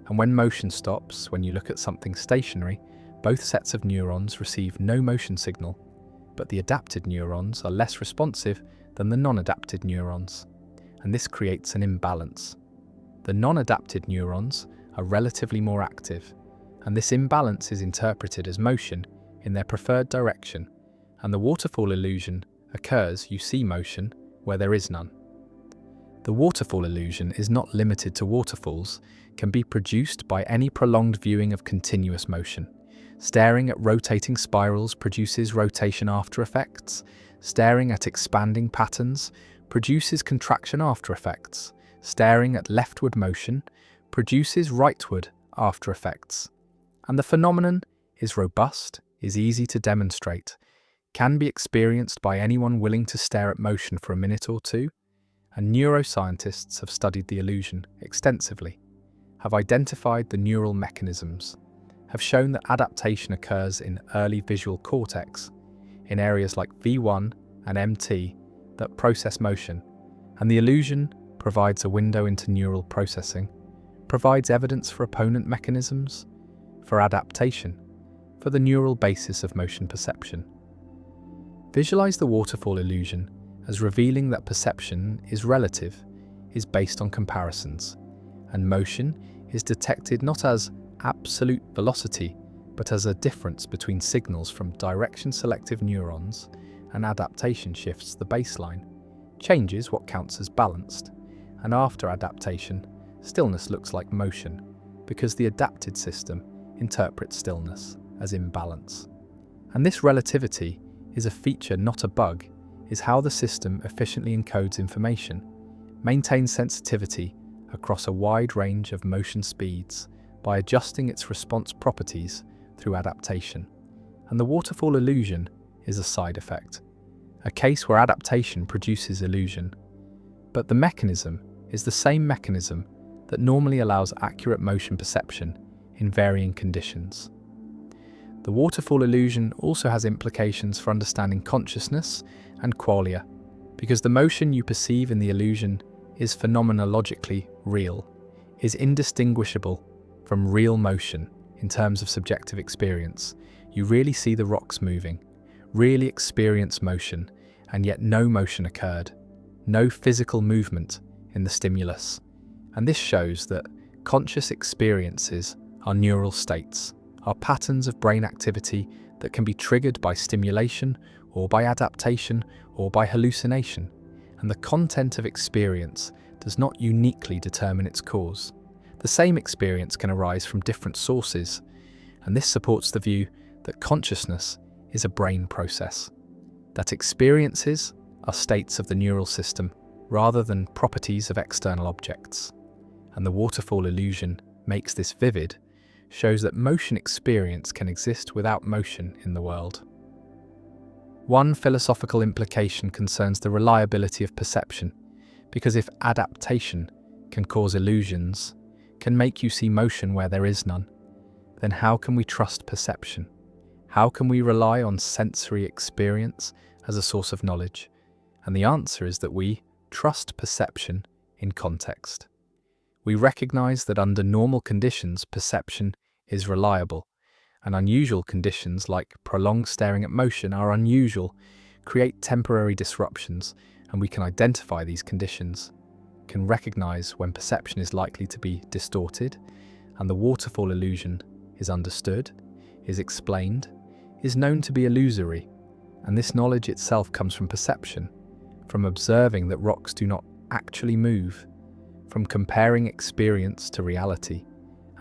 And when motion stops, when you look at something stationary, both sets of neurons receive no motion signal, but the adapted neurons are less responsive than the non-adapted neurons. and this creates an imbalance. The non-adapted neurons are relatively more active, and this imbalance is interpreted as motion in their preferred direction, and the waterfall illusion occurs you see motion where there is none. The waterfall illusion is not limited to waterfalls, can be produced by any prolonged viewing of continuous motion. Staring at rotating spirals produces rotation after effects. Staring at expanding patterns produces contraction after effects. Staring at leftward motion produces rightward after effects. And the phenomenon is robust, is easy to demonstrate, can be experienced by anyone willing to stare at motion for a minute or two, and neuroscientists have studied the illusion extensively, have identified the neural mechanisms, have shown that adaptation occurs in early visual cortex, in areas like V1 and MT that process motion, and the illusion provides a window into neural processing, provides evidence for opponent mechanisms, for adaptation, for the neural basis of motion perception. Visualize the waterfall illusion as revealing that perception is relative, is based on comparisons, and motion is detected not as absolute velocity, but as a difference between signals from direction-selective neurons, and adaptation shifts the baseline, changes what counts as balanced, and after adaptation, stillness looks like motion, because the adapted system interprets stillness as imbalance. And this relativity is a feature, not a bug, is how the system efficiently encodes information, maintains sensitivity across a wide range of motion speeds by adjusting its response properties through adaptation. And the waterfall illusion is a side effect, a case where adaptation produces illusion. But the mechanism is the same mechanism that normally allows accurate motion perception in varying conditions. The waterfall illusion also has implications for understanding consciousness and qualia, because the motion you perceive in the illusion is phenomenologically real, is indistinguishable from real motion in terms of subjective experience. You really see the rocks moving, really experience motion, and yet no motion occurred, no physical movement in the stimulus. And this shows that conscious experiences are neural states, are patterns of brain activity that can be triggered by stimulation or by adaptation or by hallucination, and the content of experience does not uniquely determine its cause. The same experience can arise from different sources, and this supports the view that consciousness is a brain process, that experiences are states of the neural system rather than properties of external objects. And the waterfall illusion makes this vivid, shows that motion experience can exist without motion in the world. One philosophical implication concerns the reliability of perception, because if adaptation can cause illusions, can make you see motion where there is none, then how can we trust perception? How can we rely on sensory experience as a source of knowledge? And the answer is that we trust perception in context. We recognize that under normal conditions, perception is reliable, and unusual conditions like prolonged staring at motion are unusual, create temporary disruptions, and we can identify these conditions, can recognize when perception is likely to be distorted, and the waterfall illusion is understood, is explained, is known to be illusory, and this knowledge itself comes from perception, from observing that rocks do not actually move, from comparing experience to reality,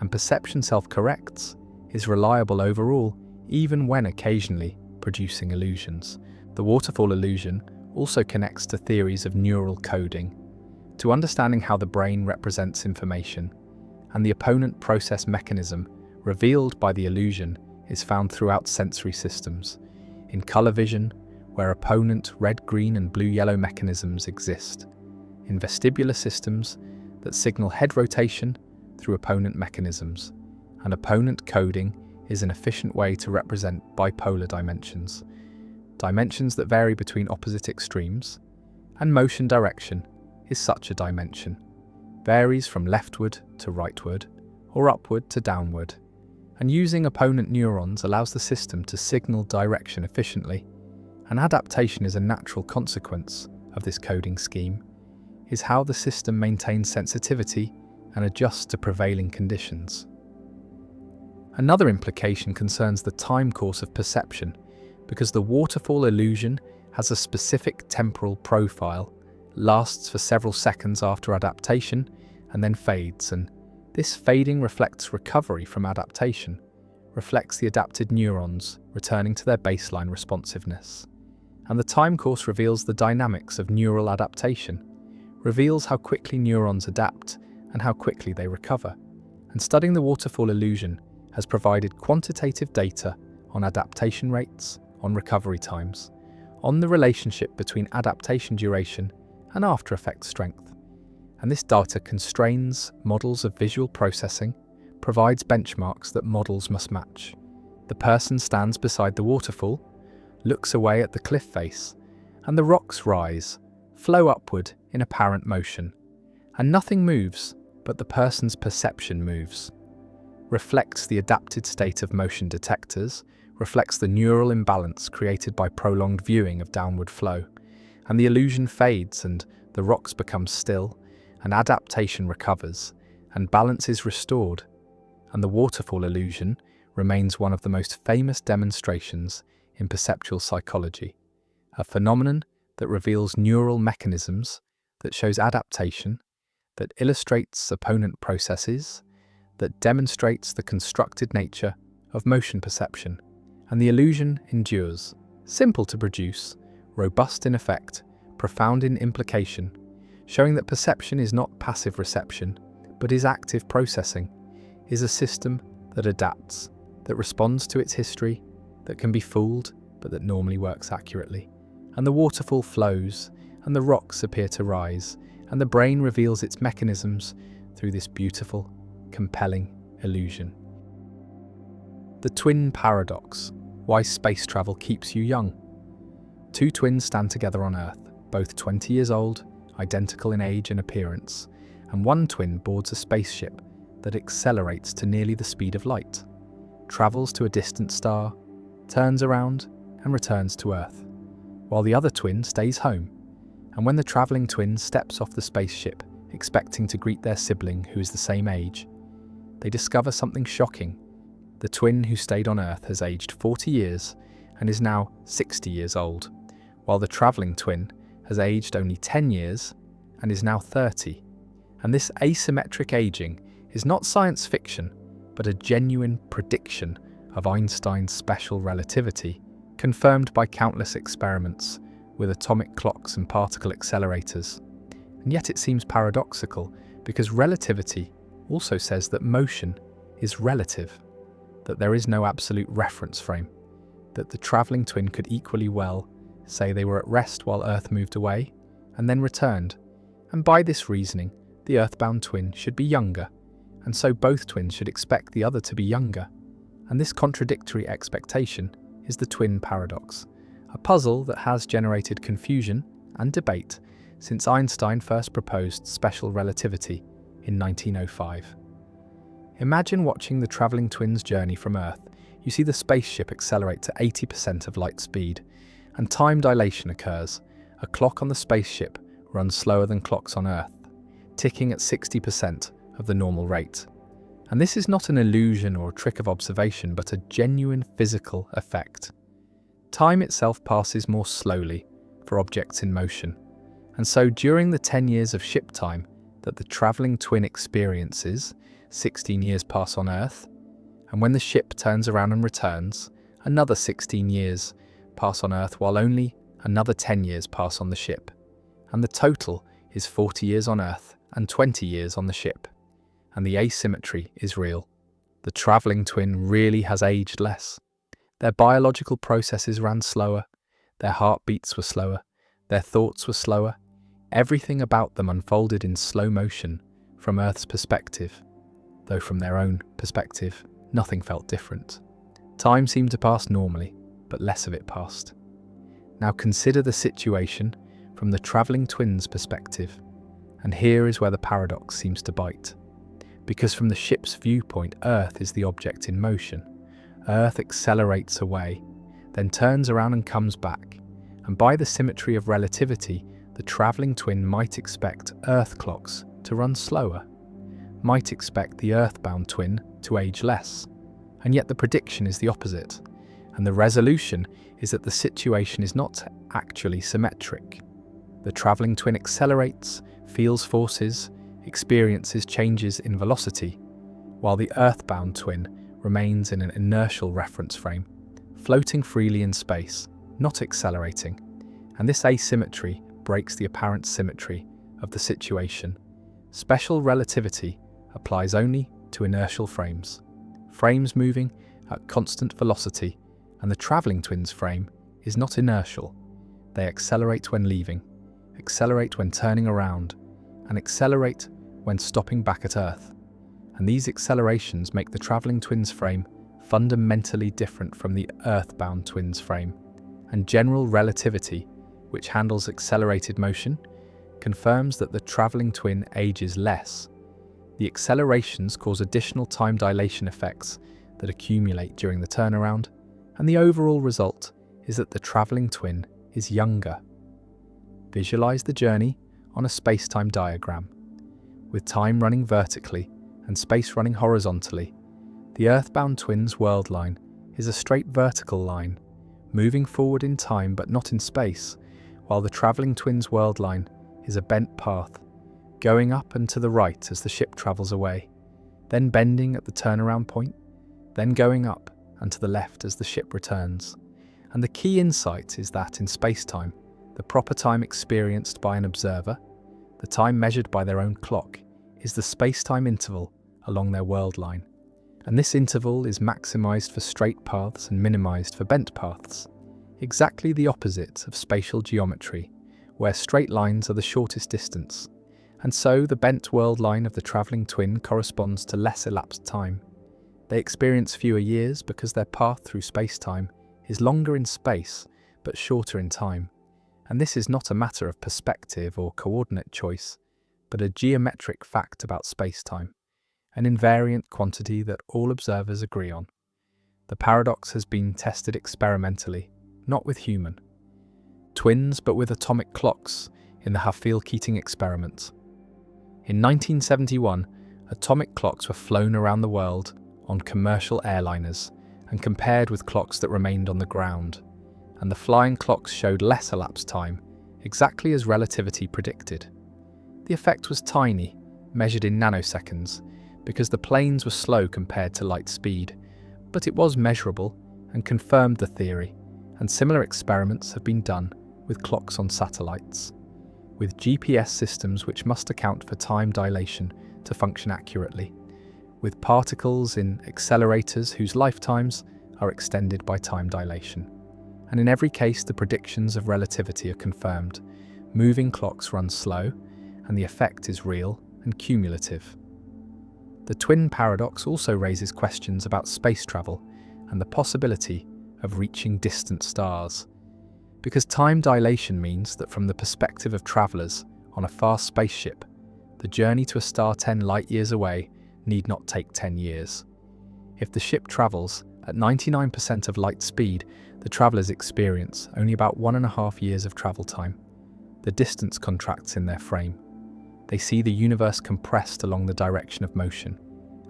and perception self-corrects, is reliable overall, even when occasionally producing illusions. The waterfall illusion also connects to theories of neural coding, to understanding how the brain represents information, and the opponent process mechanism revealed by the illusion is found throughout sensory systems, in color vision, where opponent red, green, and blue-yellow mechanisms exist, in vestibular systems that signal head rotation through opponent mechanisms, and opponent coding is an efficient way to represent bipolar dimensions, dimensions that vary between opposite extremes, and motion direction is such a dimension, varies from leftward to rightward, or upward to downward, and using opponent neurons allows the system to signal direction efficiently, and adaptation is a natural consequence of this coding scheme. is how the system maintains sensitivity and adjusts to prevailing conditions. Another implication concerns the time course of perception, because the waterfall illusion has a specific temporal profile, lasts for several seconds after adaptation, and then fades, and this fading reflects recovery from adaptation, reflects the adapted neurons returning to their baseline responsiveness. And the time course reveals the dynamics of neural adaptation, reveals how quickly neurons adapt and how quickly they recover. And studying the waterfall illusion has provided quantitative data on adaptation rates, on recovery times, on the relationship between adaptation duration and after-effect strength. And this data constrains models of visual processing, provides benchmarks that models must match. The person stands beside the waterfall, looks away at the cliff face, and the rocks rise, flow upward in apparent motion. And nothing moves, but the person's perception moves. Reflects the adapted state of motion detectors, reflects the neural imbalance created by prolonged viewing of downward flow. And the illusion fades, and the rocks become still, and adaptation recovers, and balance is restored. And the waterfall illusion remains one of the most famous demonstrations in perceptual psychology, a phenomenon that reveals neural mechanisms, that shows adaptation, that illustrates opponent processes, that demonstrates the constructed nature of motion perception. And the illusion endures, simple to produce, robust in effect, profound in implication, showing that perception is not passive reception, but is active processing, is a system that adapts, that responds to its history, that can be fooled, but that normally works accurately. And the waterfall flows, and the rocks appear to rise, and the brain reveals its mechanisms through this beautiful, compelling illusion. The twin paradox: why space travel keeps you young. Two twins stand together on Earth, both 20 years old, identical in age and appearance, and one twin boards a spaceship that accelerates to nearly the speed of light, travels to a distant star, turns around and returns to Earth, while the other twin stays home. And when the travelling twin steps off the spaceship, expecting to greet their sibling who is the same age, they discover something shocking. The twin who stayed on Earth has aged 40 years and is now 60 years old, while the travelling twin has aged only 10 years and is now 30. And this asymmetric aging is not science fiction, but a genuine prediction of Einstein's special relativity, confirmed by countless experiments with atomic clocks and particle accelerators. And yet it seems paradoxical, because relativity also says that motion is relative, that there is no absolute reference frame, that the travelling twin could equally well say they were at rest while Earth moved away and then returned, and by this reasoning the earthbound twin should be younger, and so both twins should expect the other to be younger. And this contradictory expectation is the twin paradox, a puzzle that has generated confusion and debate since Einstein first proposed special relativity in 1905. Imagine watching the travelling twins' journey from Earth. You see the spaceship accelerate to 80% of light speed, and time dilation occurs. A clock on the spaceship runs slower than clocks on Earth, ticking at 60% of the normal rate. And this is not an illusion or a trick of observation, but a genuine physical effect. Time itself passes more slowly for objects in motion, and so during the 10 years of ship time that the travelling twin experiences, 16 years pass on Earth, and when the ship turns around and returns, another 16 years pass on Earth, while only another 10 years pass on the ship. And the total is 40 years on Earth and 20 years on the ship. And the asymmetry is real. The travelling twin really has aged less. Their biological processes ran slower, their heartbeats were slower, their thoughts were slower. Everything about them unfolded in slow motion from Earth's perspective, though from their own perspective, nothing felt different. Time seemed to pass normally, but less of it passed. Now consider the situation from the travelling twins' perspective, and here is where the paradox seems to bite. Because from the ship's viewpoint, Earth is the object in motion. Earth accelerates away, then turns around and comes back, and by the symmetry of relativity, the travelling twin might expect Earth clocks to run slower, might expect the Earthbound twin to age less, and yet the prediction is the opposite, and the resolution is that the situation is not actually symmetric. The travelling twin accelerates, feels forces, experiences changes in velocity, while the Earthbound twin remains in an inertial reference frame, floating freely in space, not accelerating, and this asymmetry breaks the apparent symmetry of the situation. Special relativity applies only to inertial frames moving at constant velocity, and the travelling twin's frame is not inertial. They accelerate when leaving, accelerate when turning around, and accelerate when stopping back at Earth. And these accelerations make the travelling twin's frame fundamentally different from the Earthbound twin's frame. And general relativity, which handles accelerated motion, confirms that the travelling twin ages less. The accelerations cause additional time dilation effects that accumulate during the turnaround, and the overall result is that the travelling twin is younger. Visualize the journey on a space-time diagram. With time running vertically and space running horizontally, the Earthbound twin's world line is a straight vertical line, moving forward in time but not in space, while the travelling twin's world line is a bent path, going up and to the right as the ship travels away, then bending at the turnaround point, then going up and to the left as the ship returns. And the key insight is that in space-time, the proper time experienced by an observer, the time measured by their own clock, is the space-time interval along their world line. And this interval is maximized for straight paths and minimized for bent paths, exactly the opposite of spatial geometry, where straight lines are the shortest distance. And so the bent world line of the travelling twin corresponds to less elapsed time. They experience fewer years because their path through space-time is longer in space but shorter in time. And this is not a matter of perspective or coordinate choice, but a geometric fact about space-time, an invariant quantity that all observers agree on. The paradox has been tested experimentally, not with human twins but with atomic clocks in the Hafele-Keating experiment. In 1971, atomic clocks were flown around the world on commercial airliners and compared with clocks that remained on the ground, and the flying clocks showed less elapsed time, exactly as relativity predicted. The effect was tiny, measured in nanoseconds, because the planes were slow compared to light speed, but it was measurable and confirmed the theory, and similar experiments have been done with clocks on satellites, with GPS systems which must account for time dilation to function accurately, with particles in accelerators whose lifetimes are extended by time dilation. And in every case, the predictions of relativity are confirmed. Moving clocks run slow, and the effect is real and cumulative. The twin paradox also raises questions about space travel and the possibility of reaching distant stars, because time dilation means that from the perspective of travellers on a fast spaceship, the journey to a star 10 light-years away need not take 10 years. If the ship travels at 99% of light speed, the travellers experience only about 1.5 years of travel time. The distance contracts in their frame. They see the universe compressed along the direction of motion,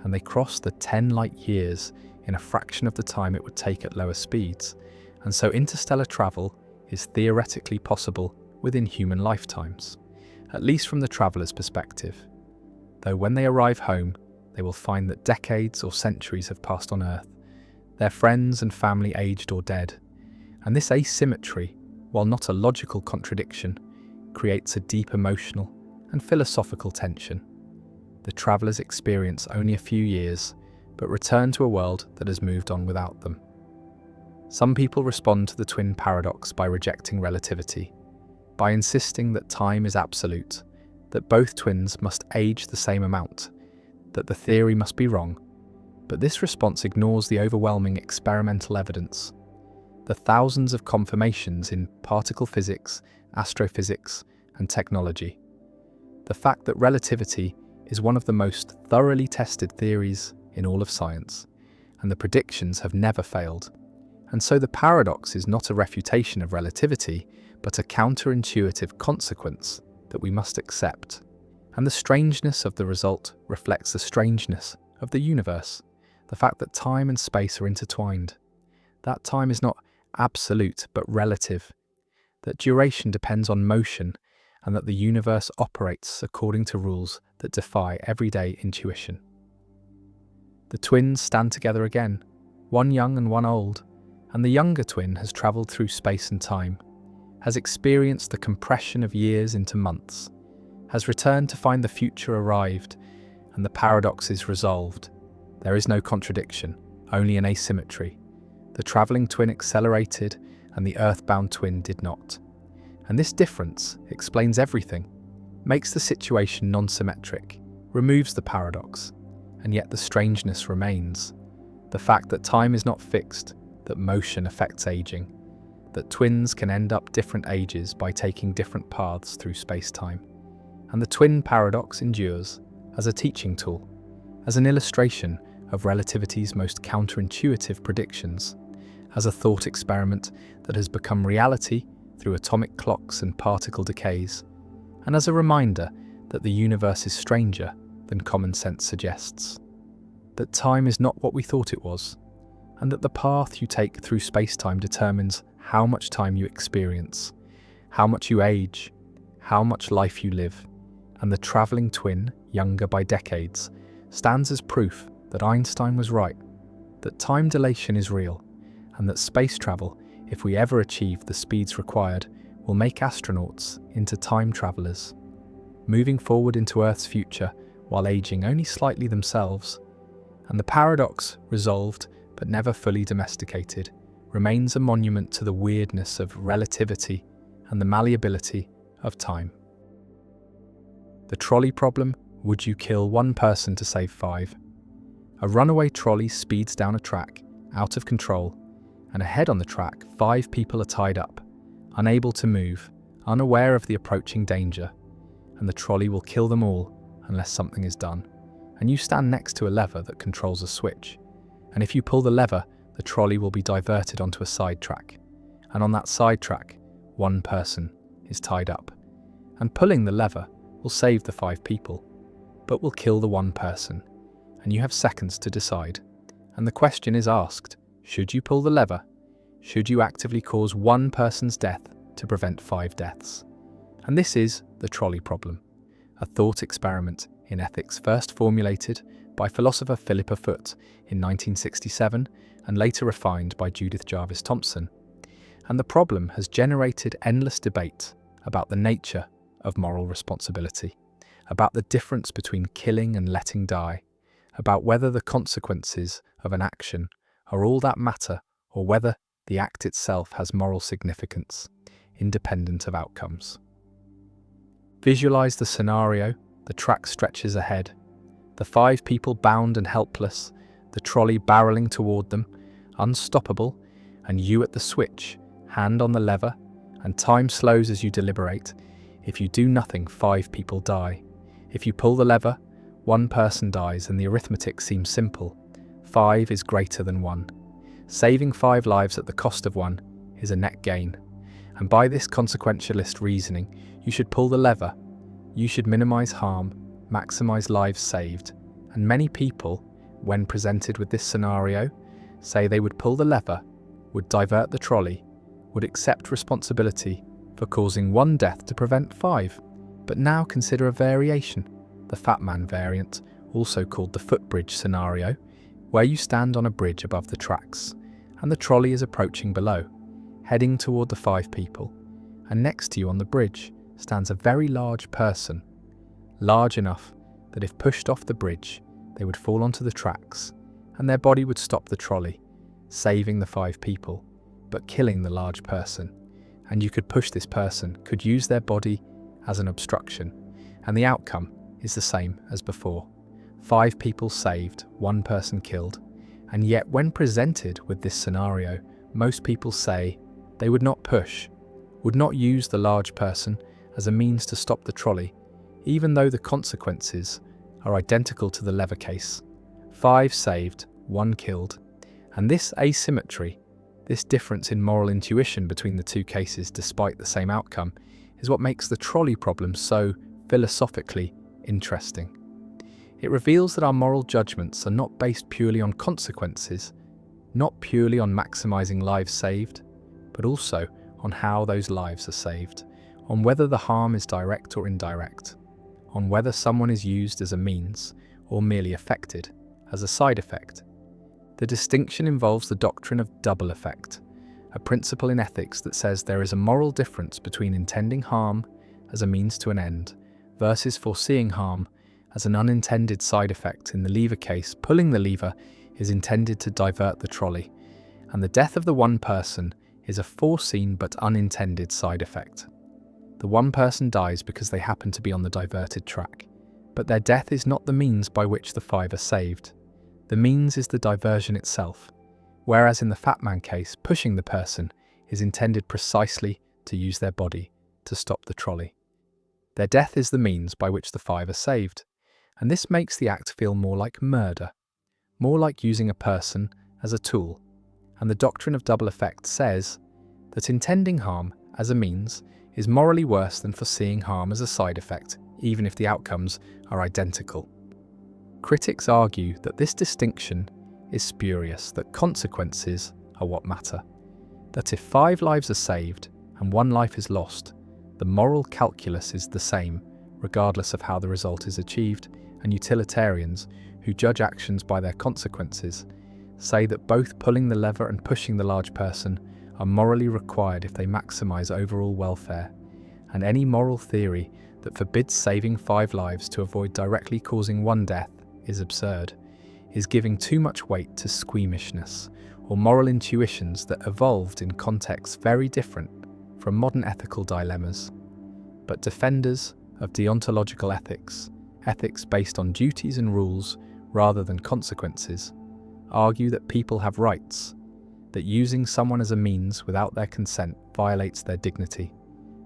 and they cross the 10 light-years in a fraction of the time it would take at lower speeds, and so interstellar travel is theoretically possible within human lifetimes, at least from the traveller's perspective. Though when they arrive home, they will find that decades or centuries have passed on Earth, their friends and family aged or dead, and this asymmetry, while not a logical contradiction, creates a deep emotional and philosophical tension. The travellers experience only a few years, but return to a world that has moved on without them. Some people respond to the twin paradox by rejecting relativity, by insisting that time is absolute, that both twins must age the same amount, that the theory must be wrong. But this response ignores the overwhelming experimental evidence, the thousands of confirmations in particle physics, astrophysics, and technology. The fact that relativity is one of the most thoroughly tested theories in all of science, and the predictions have never failed. And so the paradox is not a refutation of relativity, but a counterintuitive consequence that we must accept. And the strangeness of the result reflects the strangeness of the universe, the fact that time and space are intertwined. That time is not absolute but relative, that duration depends on motion, and that the universe operates according to rules that defy everyday intuition. The twins stand together again, one young and one old, and the younger twin has travelled through space and time, has experienced the compression of years into months, has returned to find the future arrived, and the paradox is resolved. There is no contradiction, only an asymmetry. The travelling twin accelerated, and the earthbound twin did not. And this difference explains everything, makes the situation non-symmetric, removes the paradox, and yet the strangeness remains. The fact that time is not fixed, that motion affects aging, that twins can end up different ages by taking different paths through space-time. And the twin paradox endures as a teaching tool, as an illustration of relativity's most counterintuitive predictions, as a thought experiment that has become reality through atomic clocks and particle decays, and as a reminder that the universe is stranger than common sense suggests, that time is not what we thought it was, and that the path you take through space-time determines how much time you experience, how much you age, how much life you live. And the travelling twin, younger by decades, stands as proof that Einstein was right, that time dilation is real, and that space travel, if we ever achieve the speeds required, will make astronauts into time travellers, moving forward into Earth's future while aging only slightly themselves. And the paradox, resolved but never fully domesticated, remains a monument to the weirdness of relativity and the malleability of time. The trolley problem: would you kill one person to save 5? A runaway trolley speeds down a track, out of control, and ahead on the track 5 people are tied up, unable to move, unaware of the approaching danger, and the trolley will kill them all unless something is done. And you stand next to a lever that controls a switch, and if you pull the lever, the trolley will be diverted onto a side track, and on that side track, 1 person is tied up, and pulling the lever will save the 5 people, but will kill the 1 person, and you have seconds to decide. And the question is asked: should you pull the lever? Should you actively cause 1 person's death to prevent 5 deaths? And this is the trolley problem, a thought experiment in ethics first formulated by philosopher Philippa Foot in 1967 and later refined by Judith Jarvis Thomson. And the problem has generated endless debate about the nature of moral responsibility, about the difference between killing and letting die, about whether the consequences of an action are all that matter or whether the act itself has moral significance, independent of outcomes. Visualize the scenario: the track stretches ahead, the 5 people bound and helpless, the trolley barreling toward them, unstoppable, and you at the switch, hand on the lever, and time slows as you deliberate. If you do nothing, 5 people die. If you pull the lever, 1 person dies, and the arithmetic seems simple. 5 is greater than 1. Saving 5 lives at the cost of 1 is a net gain. And by this consequentialist reasoning, you should pull the lever. You should minimize harm, maximize lives saved. And many people, when presented with this scenario, say they would pull the lever, would divert the trolley, would accept responsibility for causing 1 death to prevent 5. But now consider a variation, the Fat Man variant, also called the footbridge scenario, where you stand on a bridge above the tracks, and the trolley is approaching below, heading toward the 5 people, and next to you on the bridge stands a very large person, large enough that if pushed off the bridge, they would fall onto the tracks, and their body would stop the trolley, saving the 5 people, but killing the large person. And you could push this person, could use their body as an obstruction, and the outcome is the same as before. 5 people saved, 1 person killed, and yet when presented with this scenario, most people say they would not push, would not use the large person as a means to stop the trolley, even though the consequences are identical to the lever case. 5 saved, 1 killed, and this asymmetry, This difference in moral intuition between the two cases despite the same outcome is what makes the trolley problem so philosophically interesting. It reveals that our moral judgments are not based purely on consequences, not purely on maximizing lives saved, but also on how those lives are saved, on whether the harm is direct or indirect, on whether someone is used as a means or merely affected as a side effect. The distinction involves the doctrine of double effect, a principle in ethics that says there is a moral difference between intending harm as a means to an end versus foreseeing harm as an unintended side effect. In the lever case, pulling the lever is intended to divert the trolley, and the death of the one person is a foreseen but unintended side effect. The one person dies because they happen to be on the diverted track, but their death is not the means by which the five are saved. The means is the diversion itself, whereas in the Fat Man case, pushing the person is intended precisely to use their body to stop the trolley. Their death is the means by which the five are saved, and this makes the act feel more like murder, more like using a person as a tool. And the doctrine of double effect says that intending harm as a means is morally worse than foreseeing harm as a side effect, even if the outcomes are identical. Critics argue that this distinction is spurious, that consequences are what matter, that if 5 lives are saved and 1 life is lost, the moral calculus is the same, regardless of how the result is achieved, and utilitarians, who judge actions by their consequences, say that both pulling the lever and pushing the large person are morally required if they maximize overall welfare, and any moral theory that forbids saving 5 lives to avoid directly causing 1 death is absurd, is giving too much weight to squeamishness or moral intuitions that evolved in contexts very different from modern ethical dilemmas. But defenders of deontological ethics, ethics based on duties and rules rather than consequences, argue that people have rights, that using someone as a means without their consent violates their dignity,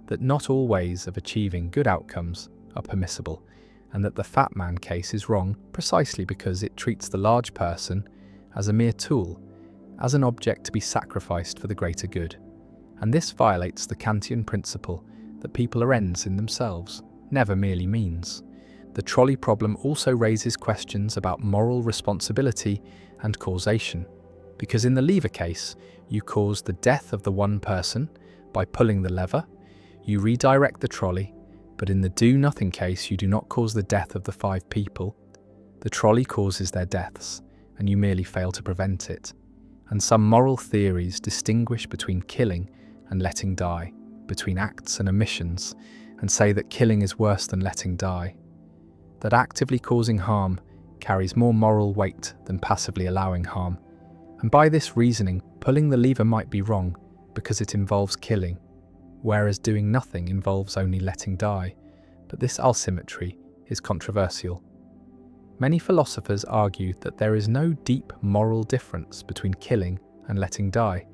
that not all ways of achieving good outcomes are permissible, and that the Fat Man case is wrong precisely because it treats the large person as a mere tool, as an object to be sacrificed for the greater good. And this violates the Kantian principle that people are ends in themselves, never merely means. The trolley problem also raises questions about moral responsibility and causation, because in the lever case, you cause the death of the one person by pulling the lever, you redirect the trolley, but in the do-nothing case, you do not cause the death of the 5 people. The trolley causes their deaths, and you merely fail to prevent it. And some moral theories distinguish between killing and letting die, between acts and omissions, and say that killing is worse than letting die, that actively causing harm carries more moral weight than passively allowing harm. And by this reasoning, pulling the lever might be wrong because it involves killing, whereas doing nothing involves only letting die. But this asymmetry is controversial. Many philosophers argue that there is no deep moral difference between killing and letting die,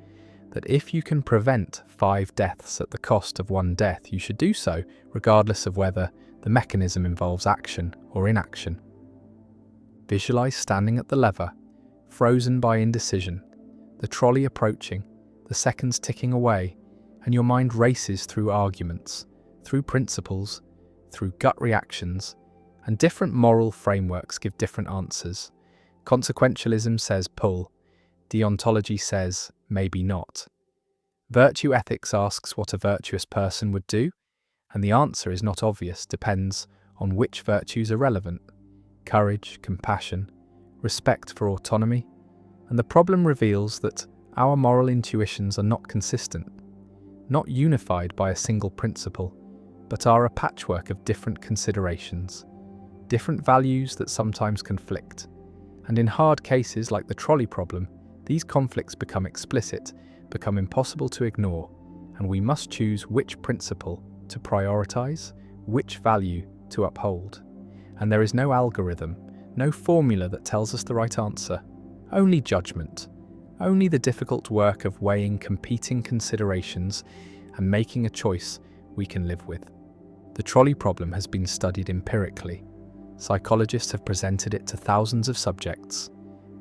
that if you can prevent 5 deaths at the cost of 1 death, you should do so, regardless of whether the mechanism involves action or inaction. Visualize standing at the lever, frozen by indecision, the trolley approaching, the seconds ticking away, and your mind races through arguments, through principles, through gut reactions, and different moral frameworks give different answers. Consequentialism says pull, deontology says maybe not. Virtue ethics asks what a virtuous person would do, and the answer is not obvious, depends on which virtues are relevant: courage, compassion, respect for autonomy, and the problem reveals that our moral intuitions are not consistent, not unified by a single principle, but are a patchwork of different considerations, different values that sometimes conflict. And in hard cases like the trolley problem, these conflicts become explicit, become impossible to ignore, and we must choose which principle to prioritize, which value to uphold. And there is no algorithm, no formula that tells us the right answer, only judgment, only the difficult work of weighing competing considerations and making a choice we can live with. The trolley problem has been studied empirically. Psychologists have presented it to thousands of subjects,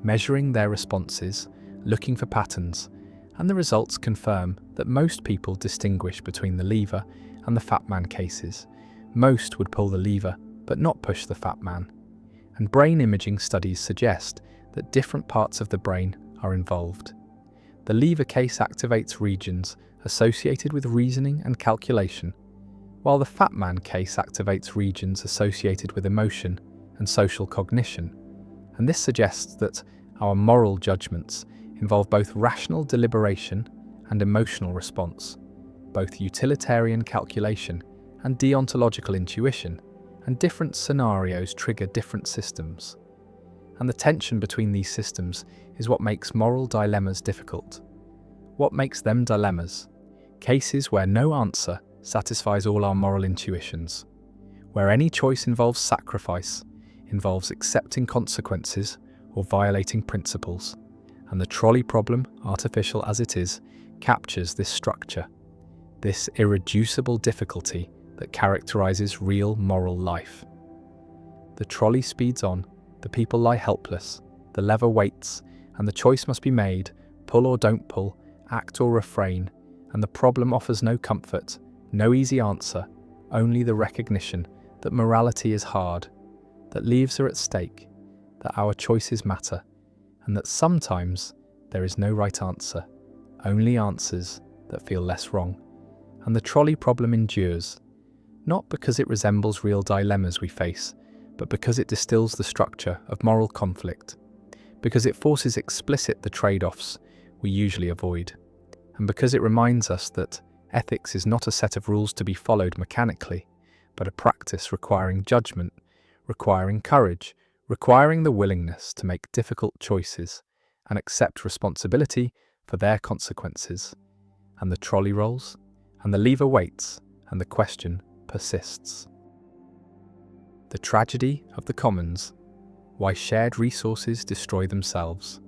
measuring their responses, looking for patterns, and the results confirm that most people distinguish between the lever and the fat man cases. Most would pull the lever, but not push the fat man. And brain imaging studies suggest that different parts of the brain are involved. The lever case activates regions associated with reasoning and calculation, while the fat man case activates regions associated with emotion and social cognition. And this suggests that our moral judgments involve both rational deliberation and emotional response, both utilitarian calculation and deontological intuition, and different scenarios trigger different systems. And the tension between these systems is what makes moral dilemmas difficult. What makes them dilemmas? Cases where no answer satisfies all our moral intuitions, where any choice involves sacrifice, involves accepting consequences or violating principles, and the trolley problem, artificial as it is, captures this structure, this irreducible difficulty that characterizes real moral life. The trolley speeds on, the people lie helpless, the lever waits, and the choice must be made, pull or don't pull, act or refrain, and the problem offers no comfort, no easy answer, only the recognition that morality is hard, that lives are at stake, that our choices matter, and that sometimes there is no right answer, only answers that feel less wrong. And the trolley problem endures, not because it resembles real dilemmas we face, but because it distills the structure of moral conflict, because it forces explicit the trade-offs we usually avoid, and because it reminds us that ethics is not a set of rules to be followed mechanically, but a practice requiring judgment, requiring courage, requiring the willingness to make difficult choices and accept responsibility for their consequences. And the trolley rolls, and the lever waits, and the question persists. The tragedy of the commons: why shared resources destroy themselves.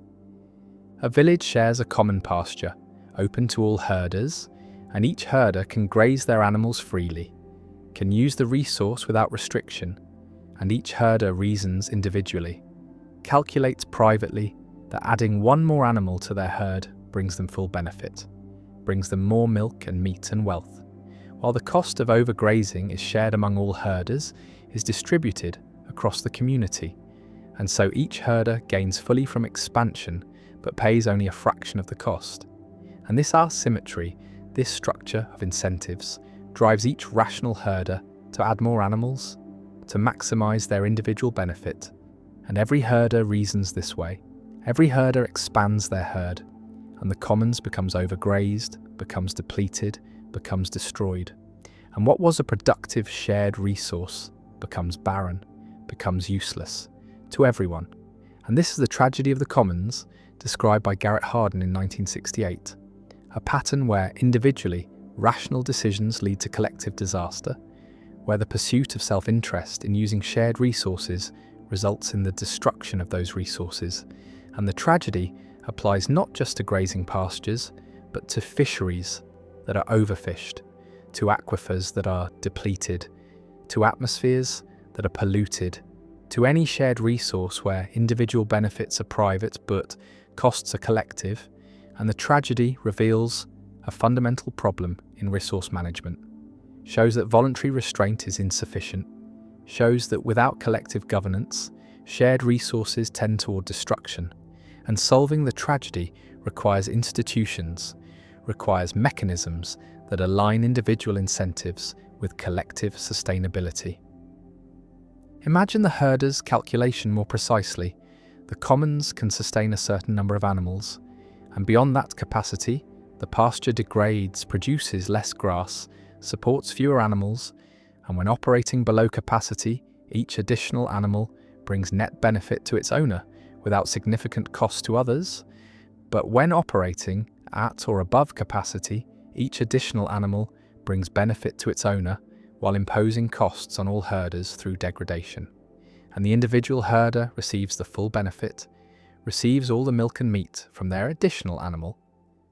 A village shares a common pasture, open to all herders, and each herder can graze their animals freely, can use the resource without restriction, and each herder reasons individually, calculates privately that adding one more animal to their herd brings them full benefit, brings them more milk and meat and wealth, while the cost of overgrazing is shared among all herders, is distributed across the community, and so each herder gains fully from expansion but pays only a fraction of the cost. And this asymmetry, this structure of incentives, drives each rational herder to add more animals, to maximize their individual benefit. And every herder reasons this way. Every herder expands their herd, and the commons becomes overgrazed, becomes depleted, becomes destroyed. And what was a productive shared resource becomes barren, becomes useless to everyone. And this is the tragedy of the commons, described by Garrett Hardin in 1968. A pattern where individually rational decisions lead to collective disaster, where the pursuit of self-interest in using shared resources results in the destruction of those resources. And the tragedy applies not just to grazing pastures, but to fisheries that are overfished, to aquifers that are depleted, to atmospheres that are polluted, to any shared resource where individual benefits are private but costs are collective. And the tragedy reveals a fundamental problem in resource management, shows that voluntary restraint is insufficient, shows that without collective governance, shared resources tend toward destruction, and solving the tragedy requires institutions, requires mechanisms that align individual incentives with collective sustainability. Imagine the herder's calculation more precisely. The commons can sustain a certain number of animals, and beyond that capacity, the pasture degrades, produces less grass, supports fewer animals, and when operating below capacity, each additional animal brings net benefit to its owner without significant cost to others. But when operating at or above capacity, each additional animal brings benefit to its owner while imposing costs on all herders through degradation. And the individual herder receives the full benefit, receives all the milk and meat from their additional animal,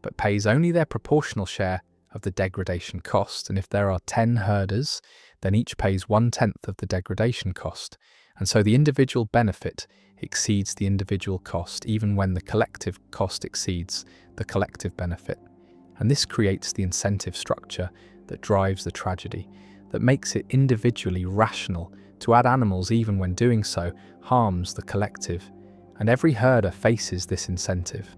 but pays only their proportional share of the degradation cost. And if there are 10 herders, then each pays 1/10 of the degradation cost, And so the individual benefit exceeds the individual cost, even when the collective cost exceeds the collective benefit. And this creates the incentive structure that drives the tragedy, that makes it individually rational to add animals even when doing so harms the collective. And every herder faces this incentive.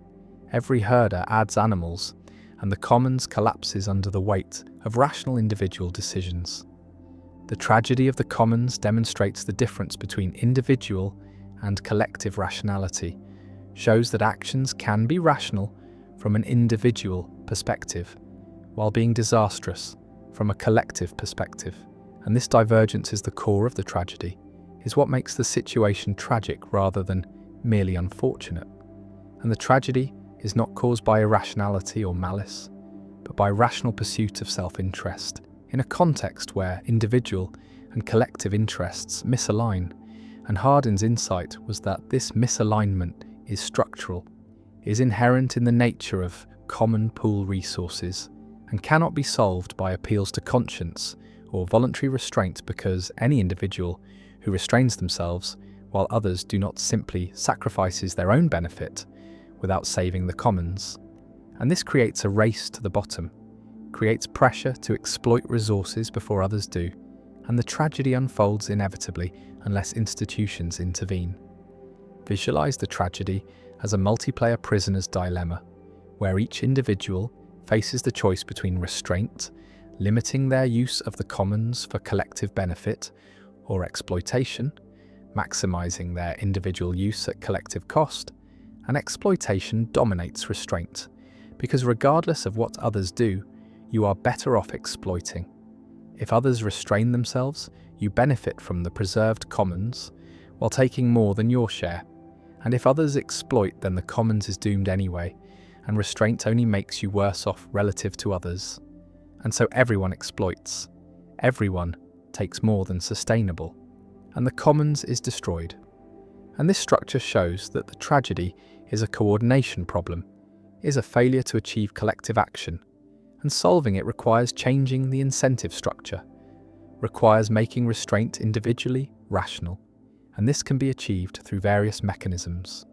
Every herder adds animals, and the commons collapses under the weight of rational individual decisions. The tragedy of the commons demonstrates the difference between individual and collective rationality, shows that actions can be rational from an individual perspective, while being disastrous from a collective perspective. And this divergence is the core of the tragedy, is what makes the situation tragic rather than merely unfortunate. And the tragedy is not caused by irrationality or malice, but by rational pursuit of self-interest, in a context where individual and collective interests misalign. And Hardin's insight was that this misalignment is structural, is inherent in the nature of common pool resources, and cannot be solved by appeals to conscience or voluntary restraint, because any individual who restrains themselves while others do not simply sacrifices their own benefit without saving the commons. And this creates a race to the bottom, creates pressure to exploit resources before others do, and the tragedy unfolds inevitably unless institutions intervene. Visualize the tragedy as a multiplayer prisoner's dilemma, where each individual faces the choice between restraint, limiting their use of the commons for collective benefit, or exploitation, maximizing their individual use at collective cost. And exploitation dominates restraint, because regardless of what others do, you are better off exploiting. If others restrain themselves, you benefit from the preserved commons while taking more than your share. And if others exploit, then the commons is doomed anyway, and restraint only makes you worse off relative to others. And so everyone exploits. Everyone takes more than sustainable, and the commons is destroyed. And this structure shows that the tragedy is a coordination problem, is a failure to achieve collective action, and solving it requires changing the incentive structure, requires making restraint individually rational. And this can be achieved through various mechanisms,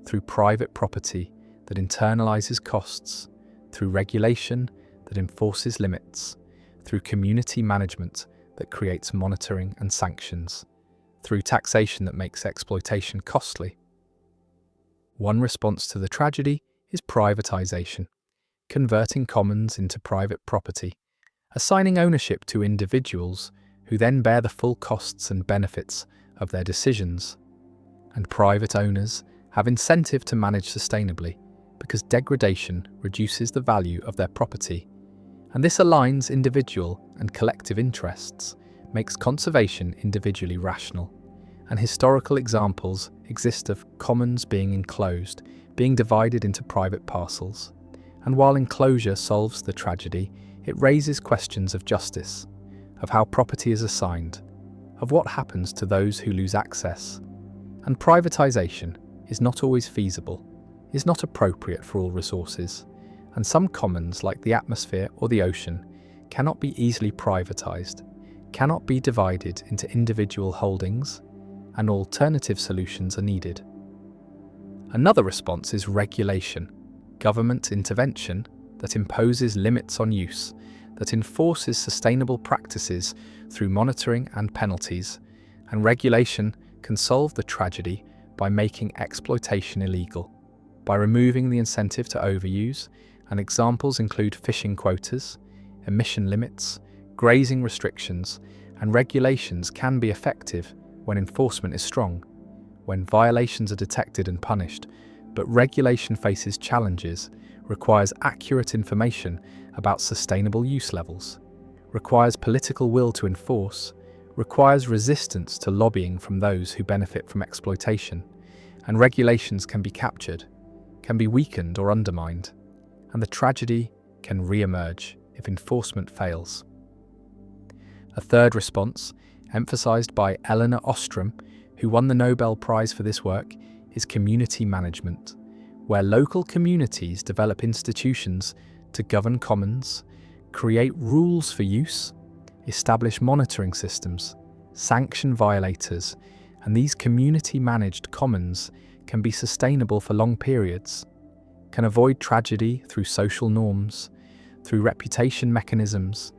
through private property that internalizes costs, through regulation that enforces limits, through community management that creates monitoring and sanctions, through taxation that makes exploitation costly. One response to the tragedy is privatization, converting commons into private property, assigning ownership to individuals who then bear the full costs and benefits of their decisions. And private owners have incentive to manage sustainably, because degradation reduces the value of their property. And this aligns individual and collective interests, makes conservation individually rational. And historical examples exist of commons being enclosed, being divided into private parcels. And while enclosure solves the tragedy, it raises questions of justice, of how property is assigned, of what happens to those who lose access. And privatization is not always feasible, is not appropriate for all resources, and some commons, like the atmosphere or the ocean, cannot be easily privatized, cannot be divided into individual holdings, and alternative solutions are needed. Another response is regulation, government intervention that imposes limits on use, that enforces sustainable practices through monitoring and penalties. And regulation can solve the tragedy by making exploitation illegal, by removing the incentive to overuse, and examples include fishing quotas, emission limits, grazing restrictions, and regulations can be effective when enforcement is strong, when violations are detected and punished. But regulation faces challenges, requires accurate information about sustainable use levels, requires political will to enforce, requires resistance to lobbying from those who benefit from exploitation, and regulations can be captured, can be weakened or undermined, and the tragedy can re-emerge if enforcement fails. A third response, emphasized by Elinor Ostrom, who won the Nobel Prize for this work, is community management, where local communities develop institutions to govern commons, create rules for use, establish monitoring systems, sanction violators, and these community-managed commons can be sustainable for long periods, can avoid tragedy through social norms, through reputation mechanisms,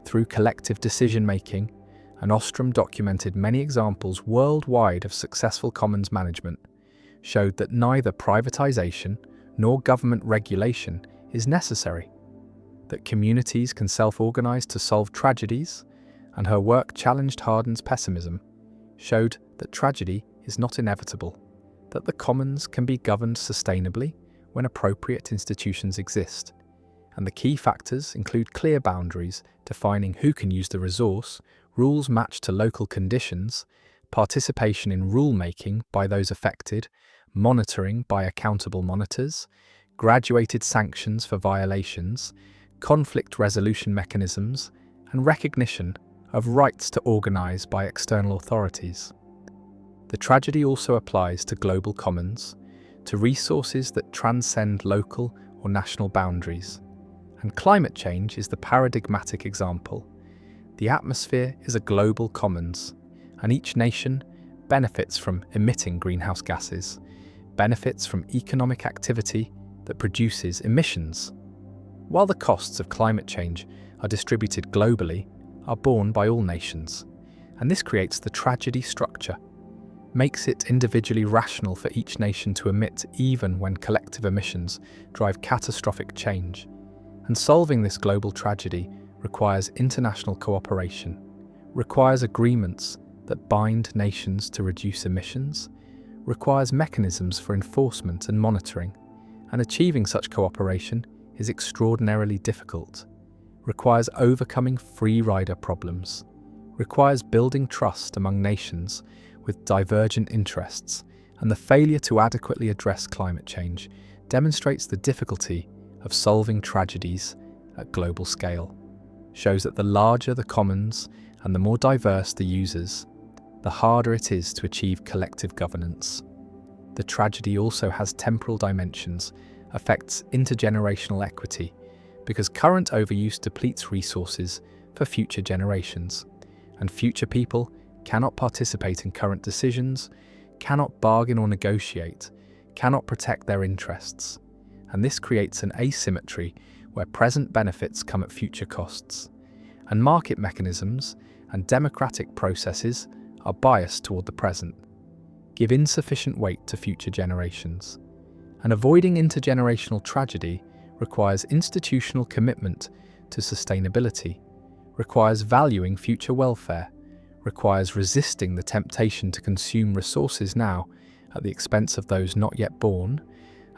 through collective decision-making, and Ostrom documented many examples worldwide of successful commons management, showed that neither privatization nor government regulation is necessary, that communities can self-organize to solve tragedies, and her work challenged Hardin's pessimism, showed that tragedy is not inevitable, that the commons can be governed sustainably when appropriate institutions exist, and the key factors include clear boundaries defining who can use the resource, rules matched to local conditions, participation in rule-making by those affected, monitoring by accountable monitors, graduated sanctions for violations, conflict resolution mechanisms, and recognition of rights to organize by external authorities. The tragedy also applies to global commons, to resources that transcend local or national boundaries. And climate change is the paradigmatic example. The atmosphere is a global commons, and each nation benefits from emitting greenhouse gases, benefits from economic activity that produces emissions. While the costs of climate change are distributed globally, are borne by all nations, and this creates the tragedy structure, makes it individually rational for each nation to emit even when collective emissions drive catastrophic change. And solving this global tragedy requires international cooperation, requires agreements that bind nations to reduce emissions, requires mechanisms for enforcement and monitoring, and achieving such cooperation is extraordinarily difficult, requires overcoming free rider problems, requires building trust among nations with divergent interests, and the failure to adequately address climate change demonstrates the difficulty of solving tragedies at global scale, shows that the larger the commons and the more diverse the users, the harder it is to achieve collective governance. The tragedy also has temporal dimensions, affects intergenerational equity, because current overuse depletes resources for future generations, and future people cannot participate in current decisions, cannot bargain or negotiate, cannot protect their interests, and this creates an asymmetry where present benefits come at future costs, and market mechanisms and democratic processes are biased toward the present, give insufficient weight to future generations. And avoiding intergenerational tragedy requires institutional commitment to sustainability, requires valuing future welfare, requires resisting the temptation to consume resources now at the expense of those not yet born,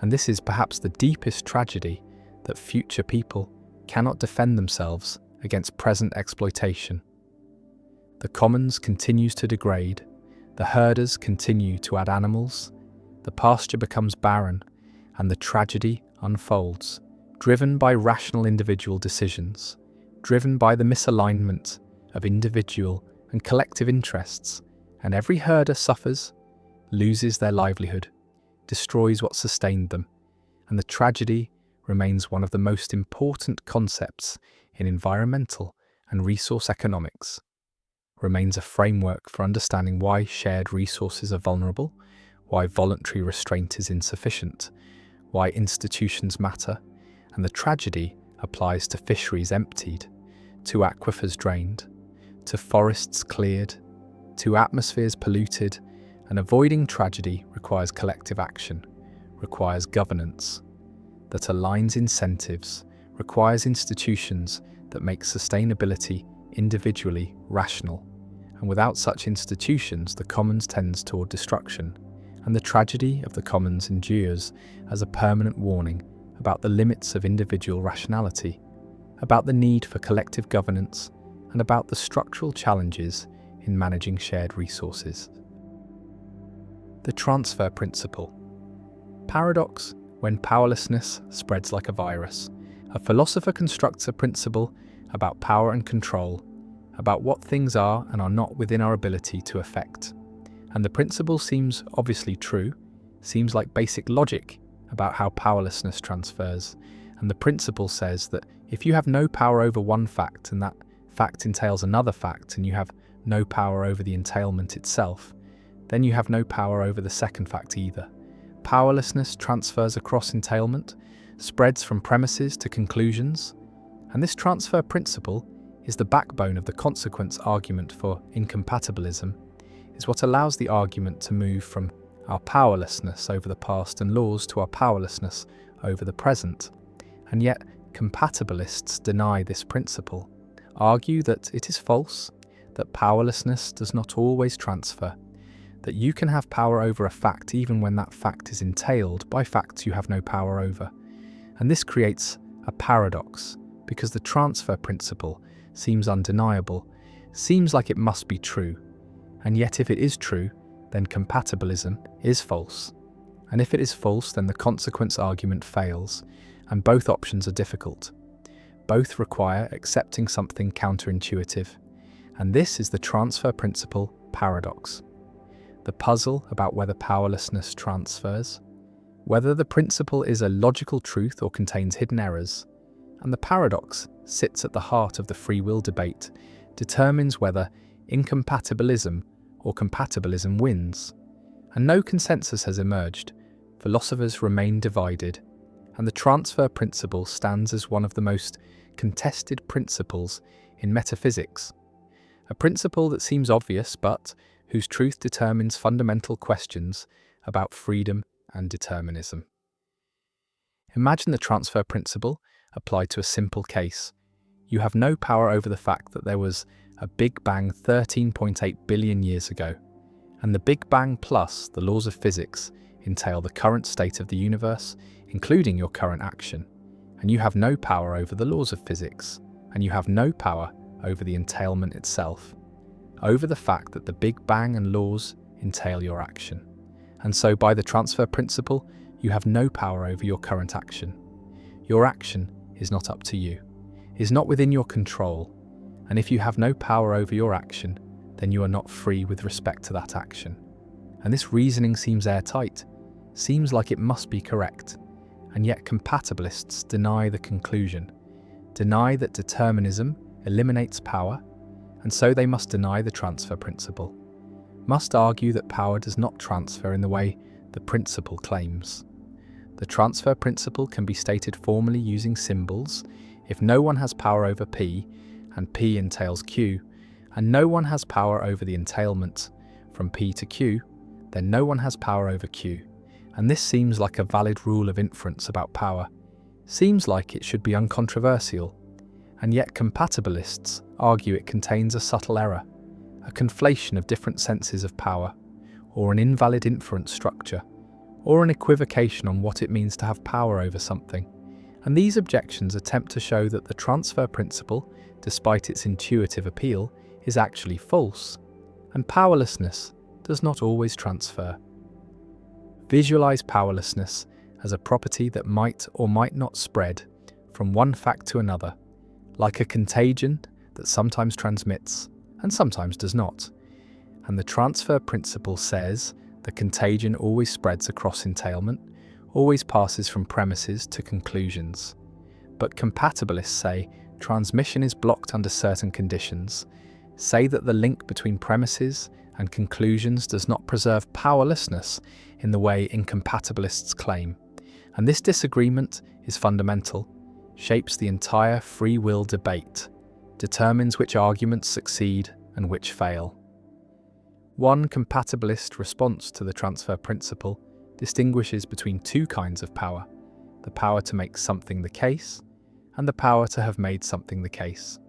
and this is perhaps the deepest tragedy, that future people cannot defend themselves against present exploitation. The commons continues to degrade, the herders continue to add animals, the pasture becomes barren, and the tragedy unfolds, driven by rational individual decisions, driven by the misalignment of individual and collective interests, and every herder suffers, loses their livelihood, destroys what sustained them, and the tragedy remains one of the most important concepts in environmental and resource economics, remains a framework for understanding why shared resources are vulnerable, why voluntary restraint is insufficient, why institutions matter, and the tragedy applies to fisheries emptied, to aquifers drained, to forests cleared, to atmospheres polluted, and avoiding tragedy requires collective action, requires governance that aligns incentives, requires institutions that make sustainability individually rational. And without such institutions, the commons tends toward destruction, and the tragedy of the commons endures as a permanent warning about the limits of individual rationality, about the need for collective governance, and about the structural challenges in managing shared resources. The transfer principle. Paradox when powerlessness spreads like a virus. A philosopher constructs a principle about power and control, about what things are and are not within our ability to affect. And the principle seems obviously true, seems like basic logic about how powerlessness transfers. And the principle says that if you have no power over one fact and that fact entails another fact and you have no power over the entailment itself, then you have no power over the second fact either. Powerlessness transfers across entailment, spreads from premises to conclusions, and this transfer principle is the backbone of the consequence argument for incompatibilism, is what allows the argument to move from our powerlessness over the past and laws to our powerlessness over the present. And yet, compatibilists deny this principle, argue that it is false, that powerlessness does not always transfer, that you can have power over a fact even when that fact is entailed by facts you have no power over. And this creates a paradox, because the transfer principle seems undeniable, seems like it must be true, and yet if it is true, then compatibilism is false. And if it is false, then the consequence argument fails, and both options are difficult. Both require accepting something counterintuitive, and this is the transfer principle paradox. The puzzle about whether powerlessness transfers, whether the principle is a logical truth or contains hidden errors, and the paradox sits at the heart of the free will debate, determines whether incompatibilism or compatibilism wins. And no consensus has emerged. Philosophers remain divided, and the transfer principle stands as one of the most contested principles in metaphysics. A principle that seems obvious, but whose truth determines fundamental questions about freedom and determinism. Imagine the transfer principle applied to a simple case. You have no power over the fact that there was a Big Bang 13.8 billion years ago, and the Big Bang plus the laws of physics entail the current state of the universe, including your current action, and you have no power over the laws of physics, and you have no power over the entailment itself, over the fact that the Big Bang and laws entail your action. And so by the transfer principle, you have no power over your current action. Your action is not up to you, is not within your control, and if you have no power over your action, then you are not free with respect to that action. And this reasoning seems airtight, seems like it must be correct, and yet compatibilists deny the conclusion, deny that determinism eliminates power, and so they must deny the transfer principle, must argue that power does not transfer in the way the principle claims. The transfer principle can be stated formally using symbols. If no one has power over P, and P entails Q, and no one has power over the entailment from P to Q, then no one has power over Q. And this seems like a valid rule of inference about power. Seems like it should be uncontroversial. And yet compatibilists argue it contains a subtle error, a conflation of different senses of power, or an invalid inference structure, or an equivocation on what it means to have power over something. And these objections attempt to show that the transfer principle, despite its intuitive appeal, is actually false, and powerlessness does not always transfer. Visualize powerlessness as a property that might or might not spread from one fact to another, like a contagion that sometimes transmits and sometimes does not. And the transfer principle says the contagion always spreads across entailment, always passes from premises to conclusions. But compatibilists say transmission is blocked under certain conditions, say that the link between premises and conclusions does not preserve powerlessness in the way incompatibilists claim. And this disagreement is fundamental, shapes the entire free will debate, determines which arguments succeed and which fail. One compatibilist response to the transfer principle distinguishes between two kinds of power: the power to make something the case and the power to have made something the case,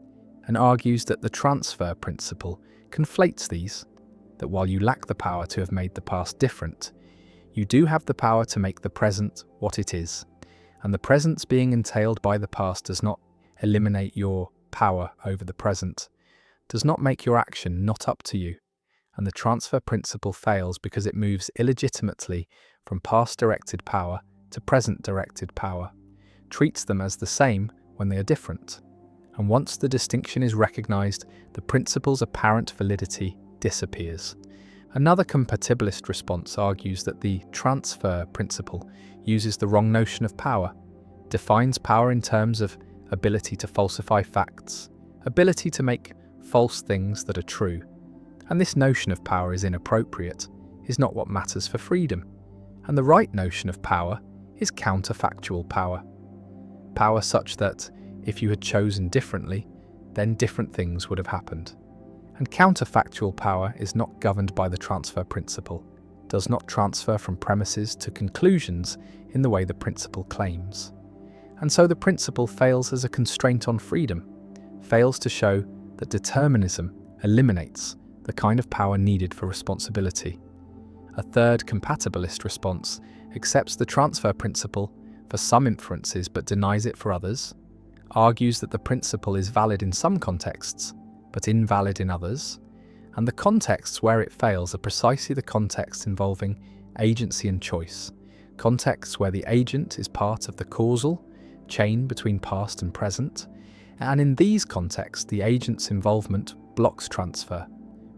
and argues that the transfer principle conflates these, that while you lack the power to have made the past different, you do have the power to make the present what it is, and the presence being entailed by the past does not eliminate your power over the present, does not make your action not up to you, and the transfer principle fails because it moves illegitimately from past-directed power to present-directed power, treats them as the same when they are different. And once the distinction is recognized, the principle's apparent validity disappears. Another compatibilist response argues that the transfer principle uses the wrong notion of power, defines power in terms of ability to falsify facts, ability to make false things that are true. And this notion of power is inappropriate. is not what matters for freedom, and the right notion of power is counterfactual power. Power such that, if you had chosen differently, then different things would have happened. And counterfactual power is not governed by the transfer principle, does not transfer from premises to conclusions in the way the principle claims. And so the principle fails as a constraint on freedom, fails to show that determinism eliminates the kind of power needed for responsibility. A third compatibilist response accepts the transfer principle for some inferences but denies it for others, argues that the principle is valid in some contexts but invalid in others, and the contexts where it fails are precisely the contexts involving agency and choice, contexts where the agent is part of the causal chain between past and present, and in these contexts the agent's involvement blocks transfer,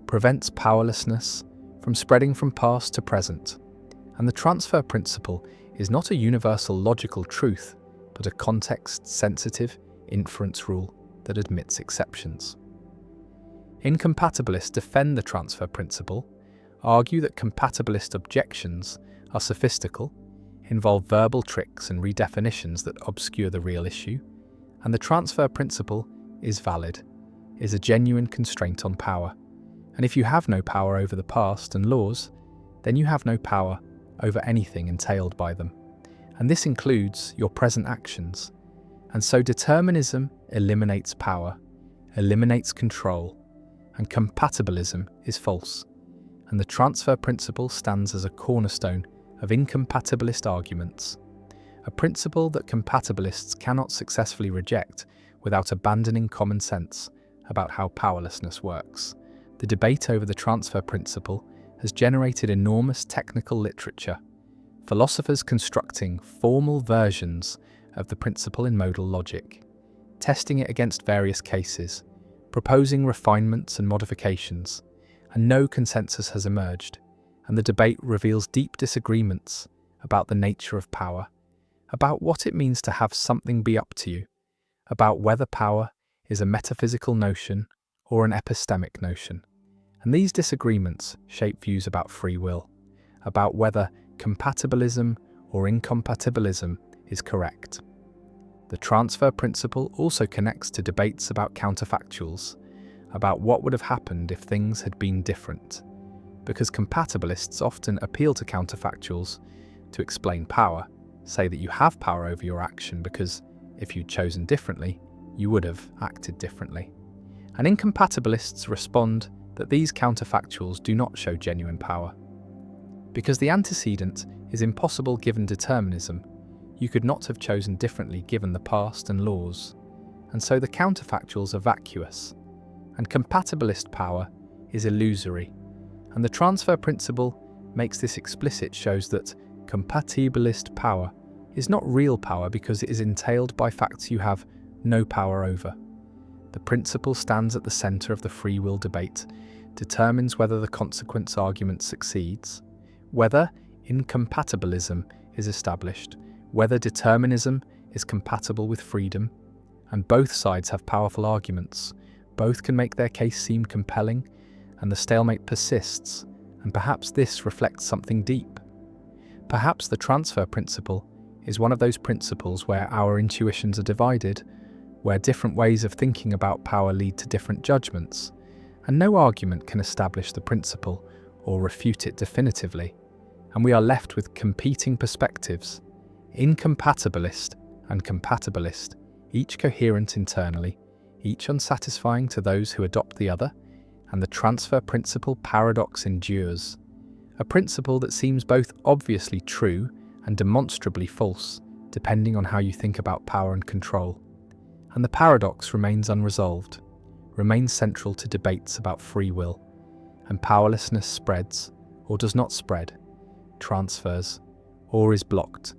prevents powerlessness from spreading from past to present, and the transfer principle is not a universal logical truth, but a context-sensitive inference rule that admits exceptions. Incompatibilists defend the transfer principle, argue that compatibilist objections are sophistical, involve verbal tricks and redefinitions that obscure the real issue, and the transfer principle is valid, is a genuine constraint on power. And if you have no power over the past and laws, then you have no power over anything entailed by them. And this includes your present actions. And so determinism eliminates power, eliminates control, and compatibilism is false. And the transfer principle stands as a cornerstone of incompatibilist arguments, a principle that compatibilists cannot successfully reject without abandoning common sense about how powerlessness works. The debate over the transfer principle has generated enormous technical literature, philosophers constructing formal versions of the principle in modal logic, testing it against various cases, proposing refinements and modifications, and no consensus has emerged, and the debate reveals deep disagreements about the nature of power, about what it means to have something be up to you, about whether power is a metaphysical notion or an epistemic notion. And these disagreements shape views about free will, about whether compatibilism or incompatibilism is correct. The transfer principle also connects to debates about counterfactuals, about what would have happened if things had been different, because compatibilists often appeal to counterfactuals to explain power, say that you have power over your action because if you'd chosen differently, you would have acted differently. And incompatibilists respond that these counterfactuals do not show genuine power. Because the antecedent is impossible given determinism, you could not have chosen differently given the past and laws, and so the counterfactuals are vacuous, and compatibilist power is illusory, and the transfer principle makes this explicit, shows that compatibilist power is not real power because it is entailed by facts you have no power over. The principle stands at the centre of the free will debate, determines whether the consequence argument succeeds, whether incompatibilism is established, whether determinism is compatible with freedom, and both sides have powerful arguments. Both can make their case seem compelling, and the stalemate persists, and perhaps this reflects something deep. Perhaps the transfer principle is one of those principles where our intuitions are divided, where different ways of thinking about power lead to different judgments, and no argument can establish the principle or refute it definitively, and we are left with competing perspectives, incompatibilist and compatibilist, each coherent internally, each unsatisfying to those who adopt the other, and the transfer principle paradox endures, a principle that seems both obviously true and demonstrably false, depending on how you think about power and control. And the paradox remains unresolved, remains central to debates about free will, and powerlessness spreads or does not spread, transfers or is blocked,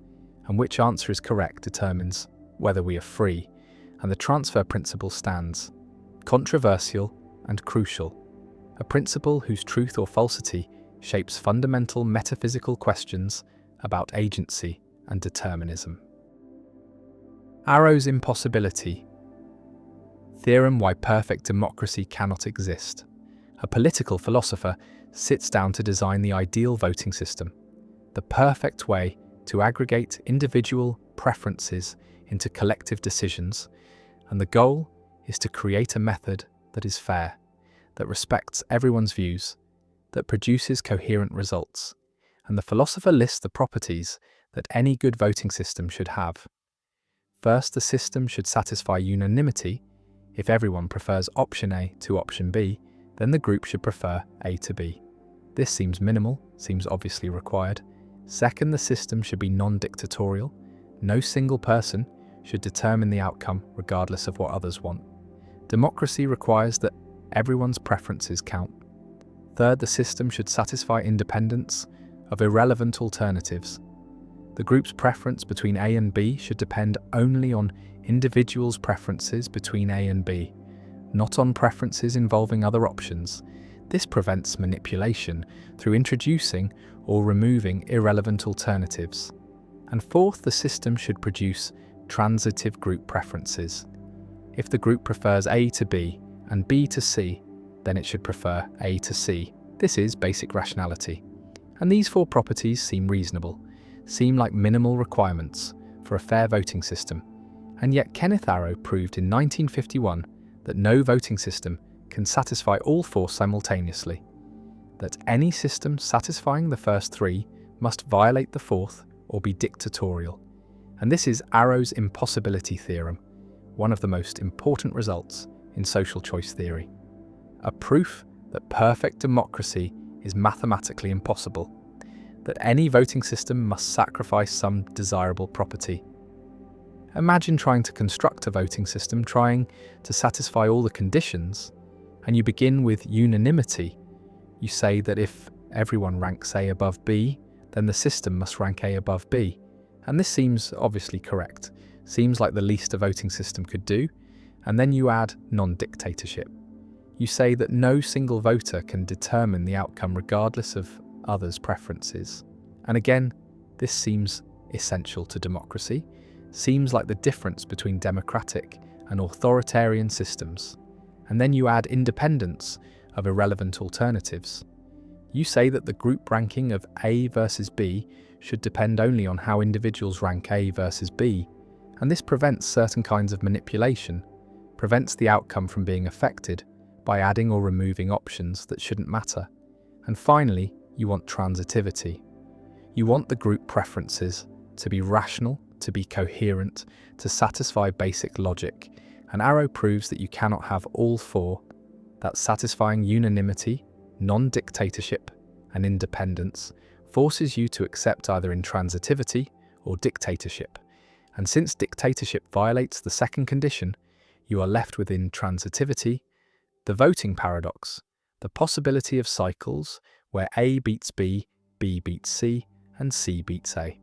and which answer is correct determines whether we are free, and the transfer principle stands, controversial and crucial, a principle whose truth or falsity shapes fundamental metaphysical questions about agency and determinism. Arrow's impossibility. Theorem why perfect democracy cannot exist. A political philosopher sits down to design the ideal voting system, the perfect way to aggregate individual preferences into collective decisions, and the goal is to create a method that is fair, that respects everyone's views, that produces coherent results. And the philosopher lists the properties that any good voting system should have. First, the system should satisfy unanimity. If everyone prefers option A to option B, then the group should prefer A to B. This seems minimal, seems obviously required. Second, the system should be non-dictatorial. No single person should determine the outcome regardless of what others want. Democracy requires that everyone's preferences count. Third, the system should satisfy independence of irrelevant alternatives. The group's preference between A and B should depend only on individuals' preferences between A and B, not on preferences involving other options. This prevents manipulation through introducing or removing irrelevant alternatives. And fourth, the system should produce transitive group preferences. If the group prefers A to B and B to C, then it should prefer A to C. This is basic rationality. And these four properties seem reasonable, seem like minimal requirements for a fair voting system. And yet Kenneth Arrow proved in 1951 that no voting system can satisfy all four simultaneously, that any system satisfying the first three must violate the fourth or be dictatorial. And this is Arrow's impossibility theorem, one of the most important results in social choice theory. A proof that perfect democracy is mathematically impossible, that any voting system must sacrifice some desirable property. Imagine trying to construct a voting system trying to satisfy all the conditions, and you begin with unanimity. You say that if everyone ranks A above B, then the system must rank A above B. And this seems obviously correct, seems like the least a voting system could do, and then you add non-dictatorship. You say that no single voter can determine the outcome regardless of others' preferences. And again, this seems essential to democracy, seems like the difference between democratic and authoritarian systems. And then you add independence of irrelevant alternatives. You say that the group ranking of A versus B should depend only on how individuals rank A versus B, and this prevents certain kinds of manipulation, prevents the outcome from being affected by adding or removing options that shouldn't matter. And finally, you want transitivity. You want the group preferences to be rational, to be coherent, to satisfy basic logic, and Arrow proves that you cannot have all four, that satisfying unanimity, non-dictatorship, and independence forces you to accept either intransitivity or dictatorship. And since dictatorship violates the second condition, you are left with intransitivity, the voting paradox, the possibility of cycles where A beats B, B beats C, and C beats A.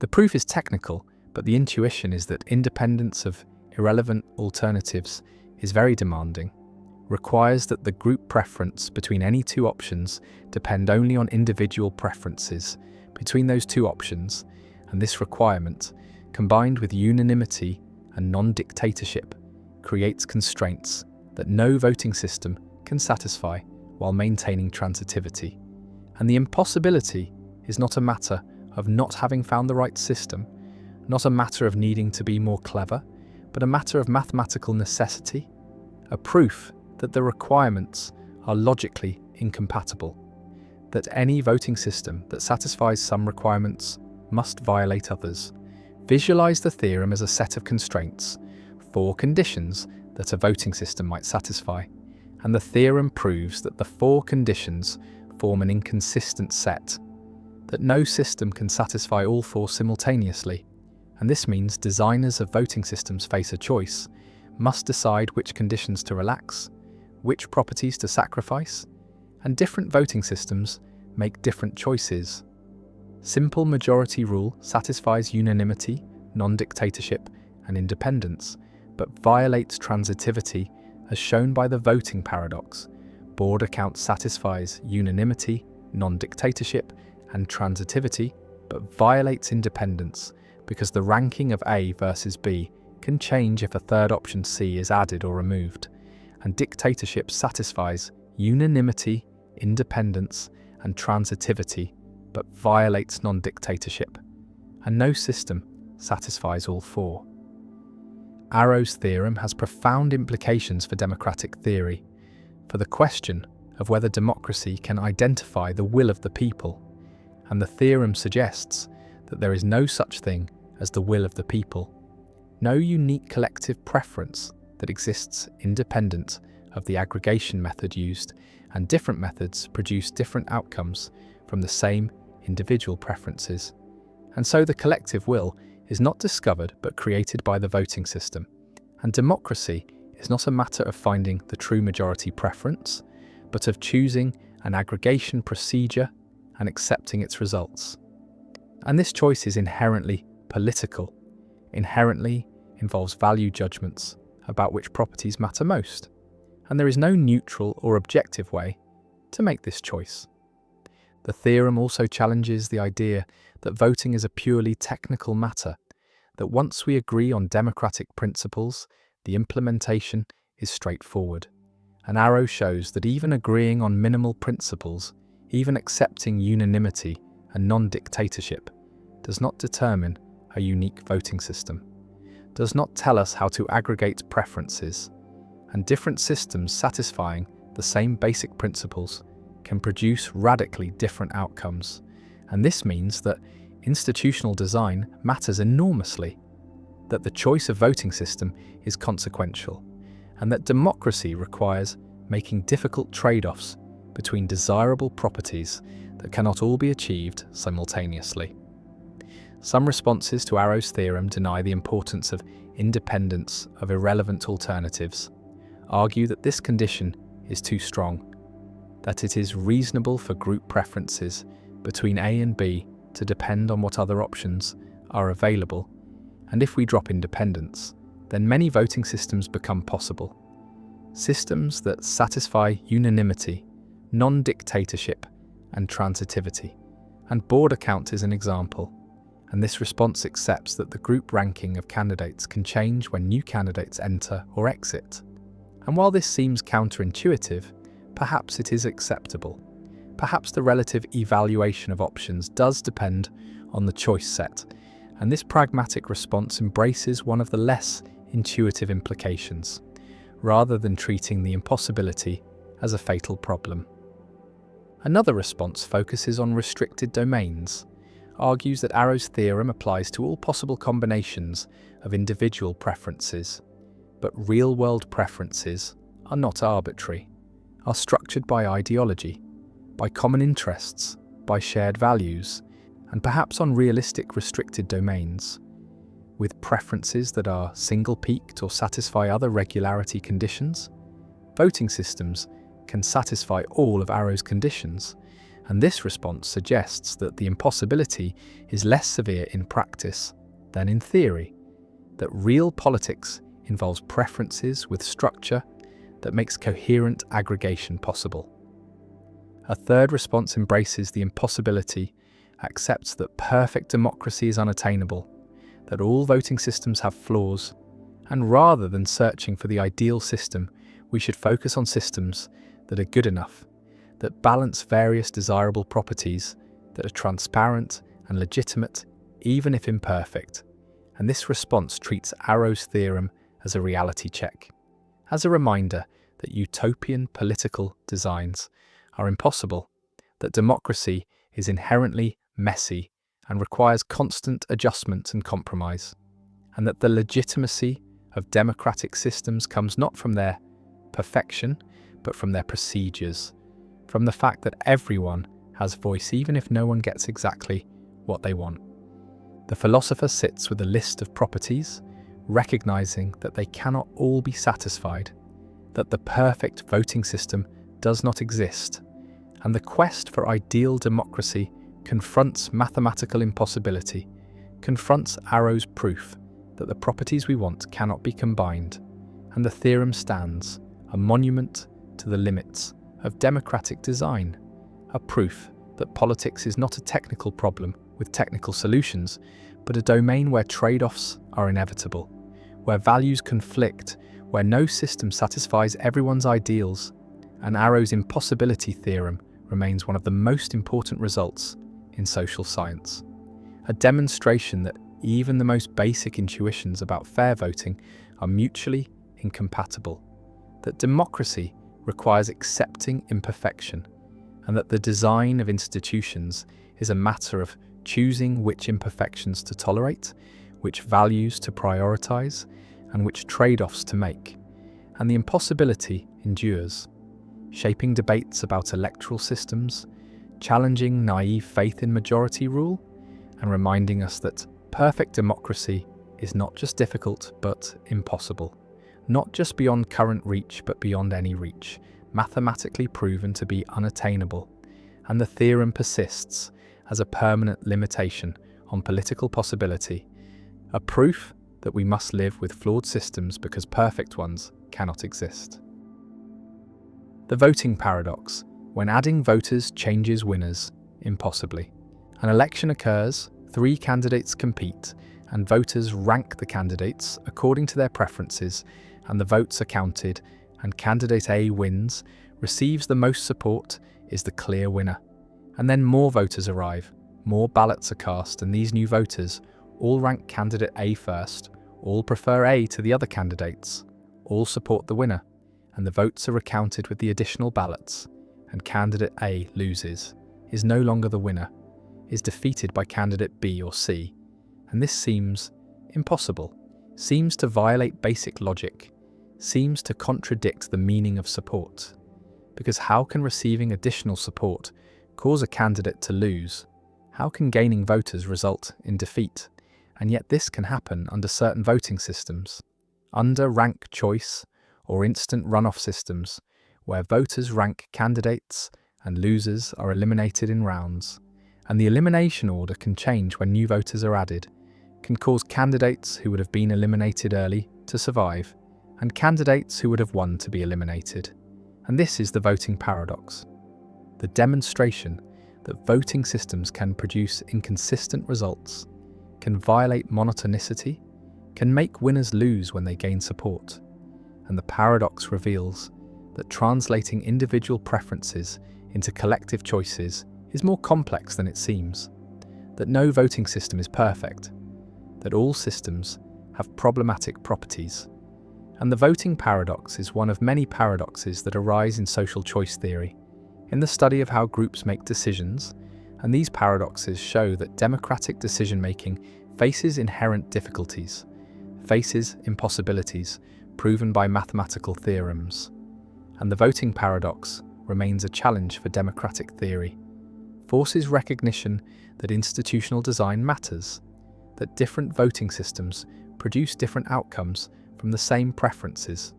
The proof is technical, but the intuition is that independence of irrelevant alternatives is very demanding, requires that the group preference between any two options depend only on individual preferences between those two options, and this requirement, combined with unanimity and non-dictatorship, creates constraints that no voting system can satisfy while maintaining transitivity. And the impossibility is not a matter of not having found the right system, not a matter of needing to be more clever, but a matter of mathematical necessity, a proof that the requirements are logically incompatible, that any voting system that satisfies some requirements must violate others. Visualize the theorem as a set of constraints, 4 conditions that a voting system might satisfy, and the theorem proves that the 4 conditions form an inconsistent set, that no system can satisfy all 4 simultaneously, and this means designers of voting systems face a choice, must decide which conditions to relax, which properties to sacrifice, and different voting systems make different choices. Simple majority rule satisfies unanimity, non-dictatorship, and independence, but violates transitivity as shown by the voting paradox. Border count satisfies unanimity, non-dictatorship, and transitivity, but violates independence because the ranking of A versus B can change if a third option C is added or removed, and dictatorship satisfies unanimity, independence, and transitivity, but violates non-dictatorship, and no system satisfies all four. Arrow's theorem has profound implications for democratic theory, for the question of whether democracy can identify the will of the people, and the theorem suggests that there is no such thing as the will of the people, no unique collective preference that exists independent of the aggregation method used, and different methods produce different outcomes from the same individual preferences. And so the collective will is not discovered but created by the voting system, and democracy is not a matter of finding the true majority preference, but of choosing an aggregation procedure and accepting its results. And this choice is inherently political, inherently involves value judgments about which properties matter most, and there is no neutral or objective way to make this choice. The theorem also challenges the idea that voting is a purely technical matter, that once we agree on democratic principles, the implementation is straightforward. And Arrow shows that even agreeing on minimal principles, even accepting unanimity and non-dictatorship, does not determine a unique voting system, does not tell us how to aggregate preferences, and different systems satisfying the same basic principles can produce radically different outcomes. And this means that institutional design matters enormously, that the choice of voting system is consequential, and that democracy requires making difficult trade-offs between desirable properties that cannot all be achieved simultaneously. Some responses to Arrow's theorem deny the importance of independence of irrelevant alternatives, argue that this condition is too strong, that it is reasonable for group preferences between A and B to depend on what other options are available, and if we drop independence, then many voting systems become possible. Systems that satisfy unanimity, non-dictatorship, and transitivity. And border count is an example, and this response accepts that the group ranking of candidates can change when new candidates enter or exit. And while this seems counterintuitive, perhaps it is acceptable. Perhaps the relative evaluation of options does depend on the choice set, and this pragmatic response embraces one of the less intuitive implications, rather than treating the impossibility as a fatal problem. Another response focuses on restricted domains, argues that Arrow's theorem applies to all possible combinations of individual preferences, but real-world preferences are not arbitrary, are structured by ideology, by common interests, by shared values, and perhaps on realistic restricted domains. With preferences that are single-peaked or satisfy other regularity conditions, voting systems can satisfy all of Arrow's conditions, and this response suggests that the impossibility is less severe in practice than in theory, that real politics involves preferences with structure that makes coherent aggregation possible. A third response embraces the impossibility, accepts that perfect democracy is unattainable, that all voting systems have flaws, and rather than searching for the ideal system, we should focus on systems that are good enough, that balance various desirable properties, that are transparent and legitimate, even if imperfect. And this response treats Arrow's theorem as a reality check, as a reminder that utopian political designs are impossible, that democracy is inherently messy and requires constant adjustment and compromise, and that the legitimacy of democratic systems comes not from their perfection, but from their procedures, from the fact that everyone has voice even if no one gets exactly what they want. The philosopher sits with a list of properties, recognizing that they cannot all be satisfied, that the perfect voting system does not exist, and the quest for ideal democracy confronts mathematical impossibility, confronts Arrow's proof that the properties we want cannot be combined, and the theorem stands, a monument to the limits of democratic design, a proof that politics is not a technical problem with technical solutions, but a domain where trade-offs are inevitable, where values conflict, where no system satisfies everyone's ideals, and Arrow's impossibility theorem remains one of the most important results in social science. A demonstration that even the most basic intuitions about fair voting are mutually incompatible, that democracy requires accepting imperfection, and that the design of institutions is a matter of choosing which imperfections to tolerate, which values to prioritize, and which trade-offs to make. And the impossibility endures, shaping debates about electoral systems, challenging naive faith in majority rule, and reminding us that perfect democracy is not just difficult, but impossible. Not just beyond current reach, but beyond any reach, mathematically proven to be unattainable. And the theorem persists as a permanent limitation on political possibility, a proof that we must live with flawed systems because perfect ones cannot exist. The voting paradox: when adding voters changes winners impossibly. An election occurs, 3 candidates compete, and voters rank the candidates according to their preferences, and the votes are counted, and candidate A wins, receives the most support, is the clear winner. And then more voters arrive, more ballots are cast, and these new voters all rank candidate A first, all prefer A to the other candidates, all support the winner, and the votes are recounted with the additional ballots, and candidate A loses, is no longer the winner, is defeated by candidate B or C. And this seems impossible, seems to violate basic logic, seems to contradict the meaning of support. Because how can receiving additional support cause a candidate to lose? How can gaining voters result in defeat? And yet this can happen under certain voting systems, under rank choice or instant runoff systems, where voters rank candidates and losers are eliminated in rounds. And the elimination order can change when new voters are added, can cause candidates who would have been eliminated early to survive, and candidates who would have won to be eliminated. And this is the voting paradox, the demonstration that voting systems can produce inconsistent results, can violate monotonicity, can make winners lose when they gain support. And the paradox reveals that translating individual preferences into collective choices is more complex than it seems, that no voting system is perfect, that all systems have problematic properties. And the voting paradox is one of many paradoxes that arise in social choice theory, in the study of how groups make decisions, and these paradoxes show that democratic decision-making faces inherent difficulties, faces impossibilities proven by mathematical theorems. And the voting paradox remains a challenge for democratic theory, forces recognition that institutional design matters, that different voting systems produce different outcomes from the same preferences,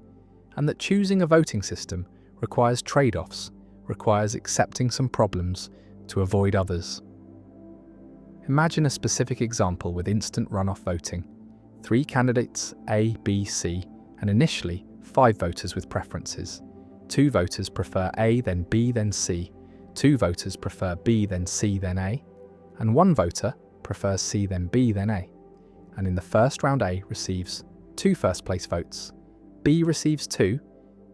and that choosing a voting system requires trade-offs, requires accepting some problems to avoid others. Imagine a specific example with instant runoff voting. 3 candidates A, B, C, and initially 5 voters with preferences. 2 voters prefer A, then B, then C. 2 voters prefer B, then C, then A. And 1 voter prefers C, then B, then A. And in the first round, A receives 2 first-place votes. B receives 2,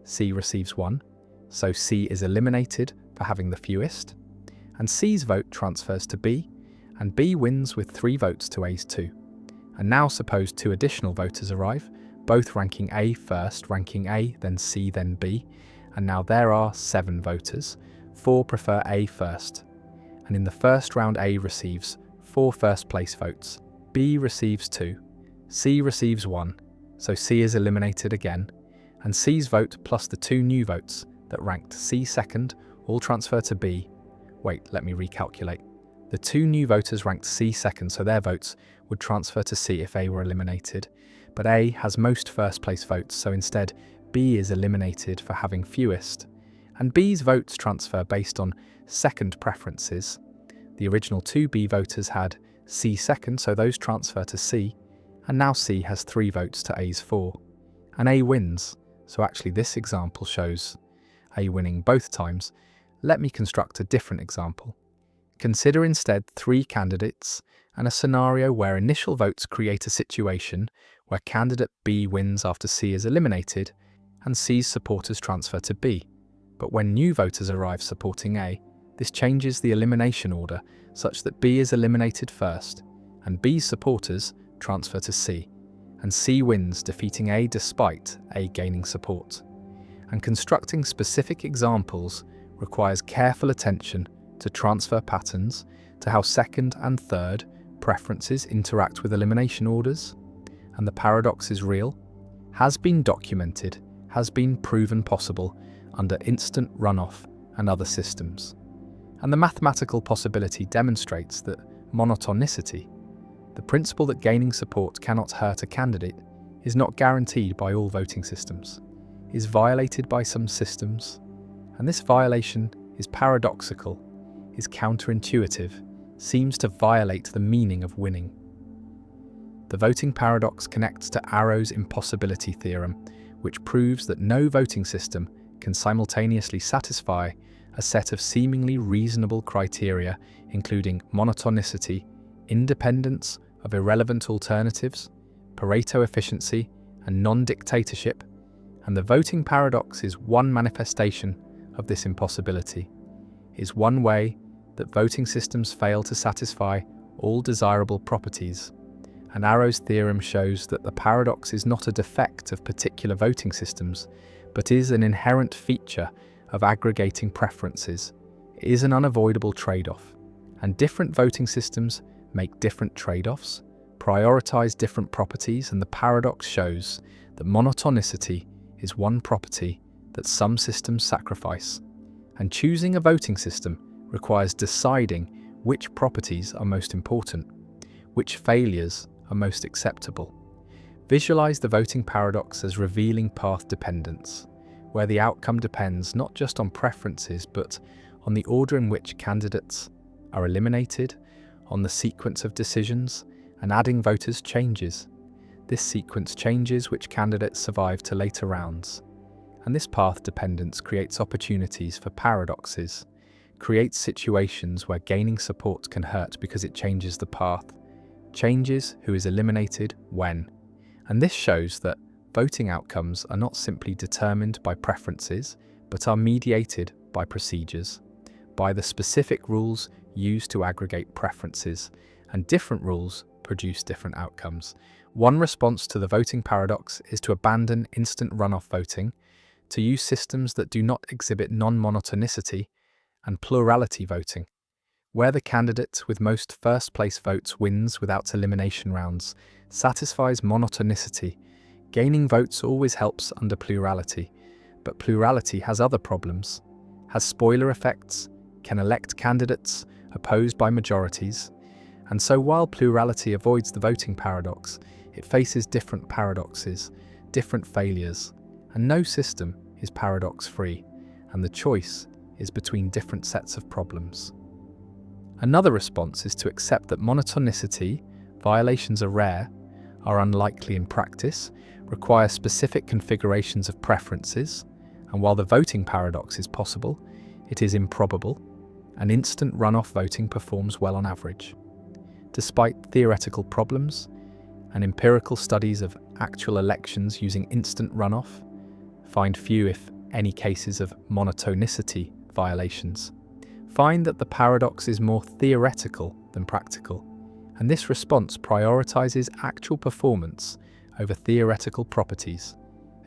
C receives 1, so C is eliminated for having the fewest, and C's vote transfers to B, and B wins with 3 votes to A's 2. And now suppose 2 additional voters arrive, both ranking A first, ranking A, then C, then B, and now there are 7 voters. 4 prefer A first, and in the first round A receives 4 first-place votes. B receives 2, C receives 1, so C is eliminated again, and C's vote plus the 2 new votes that ranked C second all transfer to B. Wait, let me recalculate. The 2 new voters ranked C second, so their votes would transfer to C if A were eliminated, but A has most first-place votes, so instead B is eliminated for having fewest, and B's votes transfer based on second preferences. The original 2 B voters had C second, so those transfer to C, and now C has 3 votes to A's 4. And A wins, so actually this example shows A winning both times. Let me construct a different example. Consider instead 3 candidates and a scenario where initial votes create a situation where candidate B wins after C is eliminated and C's supporters transfer to B. But when new voters arrive supporting A, this changes the elimination order such that B is eliminated first, and B's supporters transfer to C, and C wins, defeating A despite A gaining support. And constructing specific examples requires careful attention to transfer patterns, to how second and third preferences interact with elimination orders. And the paradox is real, has been documented, has been proven possible under instant runoff and other systems. And the mathematical possibility demonstrates that monotonicity, the principle that gaining support cannot hurt a candidate, is not guaranteed by all voting systems, is violated by some systems, and this violation is paradoxical, is counterintuitive, seems to violate the meaning of winning. The voting paradox connects to Arrow's impossibility theorem, which proves that no voting system can simultaneously satisfy a set of seemingly reasonable criteria, including monotonicity, independence of irrelevant alternatives, Pareto efficiency, and non-dictatorship, and the voting paradox is one manifestation of this impossibility, is one way that voting systems fail to satisfy all desirable properties. And Arrow's theorem shows that the paradox is not a defect of particular voting systems, but is an inherent feature of aggregating preferences. It is an unavoidable trade-off, and different voting systems make different trade-offs, prioritize different properties, and the paradox shows that monotonicity is one property that some systems sacrifice. And choosing a voting system requires deciding which properties are most important, which failures are most acceptable. Visualize the voting paradox as revealing path dependence, where the outcome depends not just on preferences but on the order in which candidates are eliminated, on the sequence of decisions, and adding voters changes. This sequence changes which candidates survive to later rounds. And this path dependence creates opportunities for paradoxes, creates situations where gaining support can hurt because it changes the path, changes who is eliminated when. And this shows that voting outcomes are not simply determined by preferences, but are mediated by procedures, by the specific rules used to aggregate preferences, and different rules produce different outcomes. One response to the voting paradox is to abandon instant runoff voting, to use systems that do not exhibit non-monotonicity and plurality voting, where the candidate with most first-place votes wins without elimination rounds, satisfies monotonicity. Gaining votes always helps under plurality, but plurality has other problems, has spoiler effects, can elect candidates opposed by majorities, and so while plurality avoids the voting paradox, it faces different paradoxes, different failures, and no system is paradox-free, and the choice is between different sets of problems. Another response is to accept that monotonicity, violations are rare, are unlikely in practice, require specific configurations of preferences, and while the voting paradox is possible, it is improbable, and instant runoff voting performs well on average. Despite theoretical problems, and empirical studies of actual elections using instant runoff find few, if any, cases of monotonicity violations, find that the paradox is more theoretical than practical, and this response prioritizes actual performance over theoretical properties,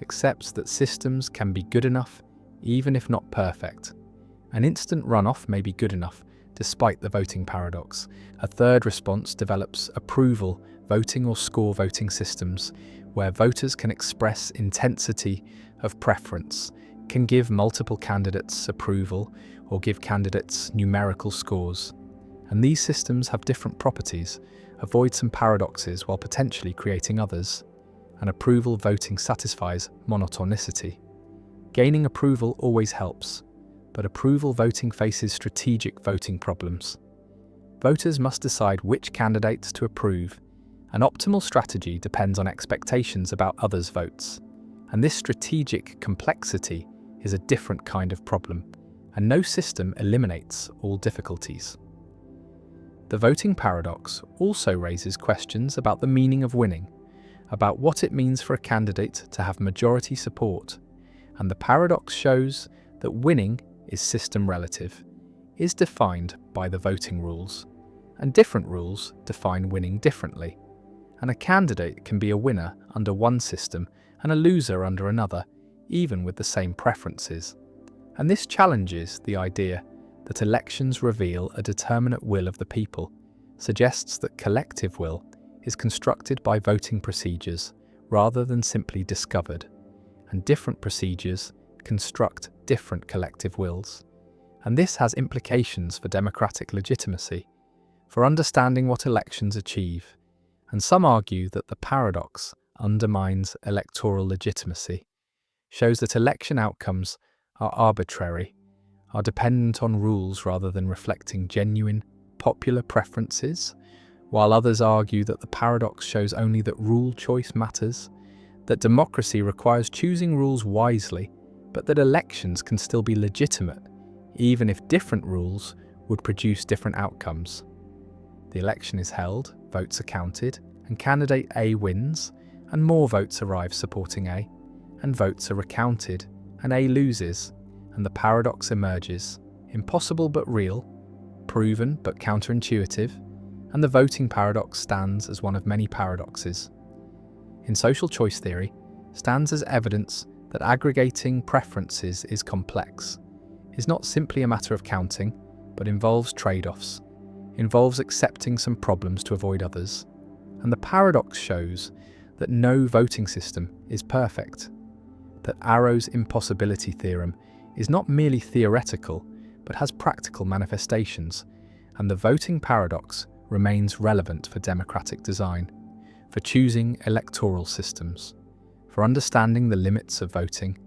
accepts that systems can be good enough even if not perfect. An instant runoff may be good enough despite the voting paradox. A third response develops approval voting or score voting systems, where voters can express intensity of preference, can give multiple candidates approval, or give candidates numerical scores. And these systems have different properties, avoid some paradoxes while potentially creating others. And approval voting satisfies monotonicity. Gaining approval always helps, but approval voting faces strategic voting problems. Voters must decide which candidates to approve. An optimal strategy depends on expectations about others' votes, and this strategic complexity is a different kind of problem, and no system eliminates all difficulties. The voting paradox also raises questions about the meaning of winning, about what it means for a candidate to have majority support, and the paradox shows that winning is system relative, is defined by the voting rules, and different rules define winning differently. And a candidate can be a winner under one system and a loser under another, even with the same preferences. And this challenges the idea that elections reveal a determinate will of the people, suggests that collective will is constructed by voting procedures rather than simply discovered, and different procedures construct different collective wills. And this has implications for democratic legitimacy, for understanding what elections achieve, and some argue that the paradox undermines electoral legitimacy, shows that election outcomes are arbitrary, are dependent on rules rather than reflecting genuine popular preferences, while others argue that the paradox shows only that rule choice matters, that democracy requires choosing rules wisely, but that elections can still be legitimate, even if different rules would produce different outcomes. The election is held, votes are counted, and candidate A wins, and more votes arrive supporting A, and votes are recounted, and A loses, and the paradox emerges, impossible but real, proven but counterintuitive, and the voting paradox stands as one of many paradoxes. In social choice theory, stands as evidence that aggregating preferences is complex, is not simply a matter of counting, but involves trade-offs, involves accepting some problems to avoid others. And the paradox shows that no voting system is perfect, that Arrow's impossibility theorem is not merely theoretical, but has practical manifestations, and the voting paradox remains relevant for democratic design, for choosing electoral systems, for understanding the limits of voting,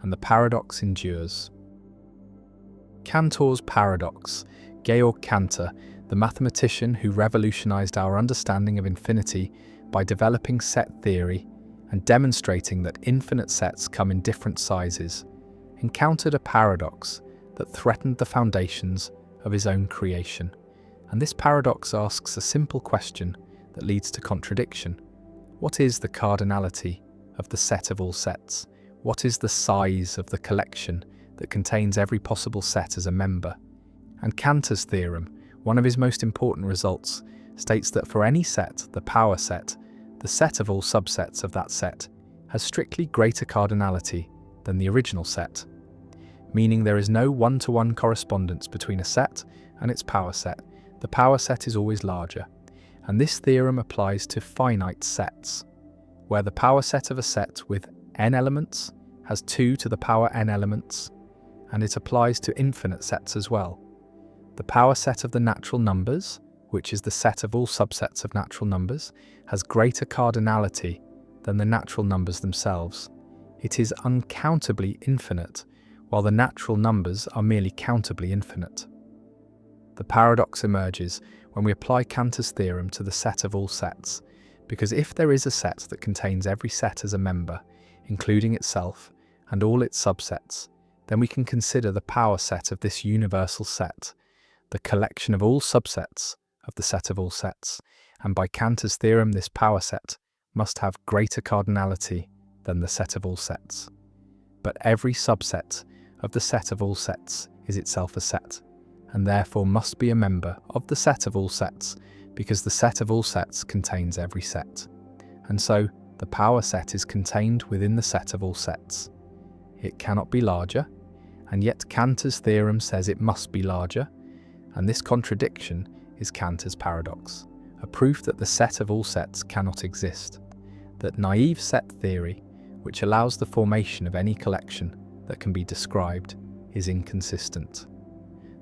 and the paradox endures. Cantor's paradox. Georg Cantor, the mathematician who revolutionized our understanding of infinity by developing set theory and demonstrating that infinite sets come in different sizes, encountered a paradox that threatened the foundations of his own creation. And this paradox asks a simple question that leads to contradiction. What is the cardinality of the set of all sets? What is the size of the collection that contains every possible set as a member? And Cantor's theorem, one of his most important results, states that for any set, the power set, the set of all subsets of that set, has strictly greater cardinality than the original set, meaning there is no one-to-one correspondence between a set and its power set. The power set is always larger, and this theorem applies to finite sets, where the power set of a set with n elements has 2 to the power n elements, and it applies to infinite sets as well. The power set of the natural numbers, which is the set of all subsets of natural numbers, has greater cardinality than the natural numbers themselves. It is uncountably infinite, while the natural numbers are merely countably infinite. The paradox emerges when we apply Cantor's theorem to the set of all sets, because if there is a set that contains every set as a member, including itself and all its subsets, then we can consider the power set of this universal set, the collection of all subsets of the set of all sets, and by Cantor's theorem this power set must have greater cardinality than the set of all sets. But every subset of the set of all sets is itself a set, and therefore must be a member of the set of all sets, because the set of all sets contains every set. And so, the power set is contained within the set of all sets. It cannot be larger, and yet Cantor's theorem says it must be larger, and this contradiction is Cantor's paradox, a proof that the set of all sets cannot exist, that naive set theory, which allows the formation of any collection that can be described, is inconsistent.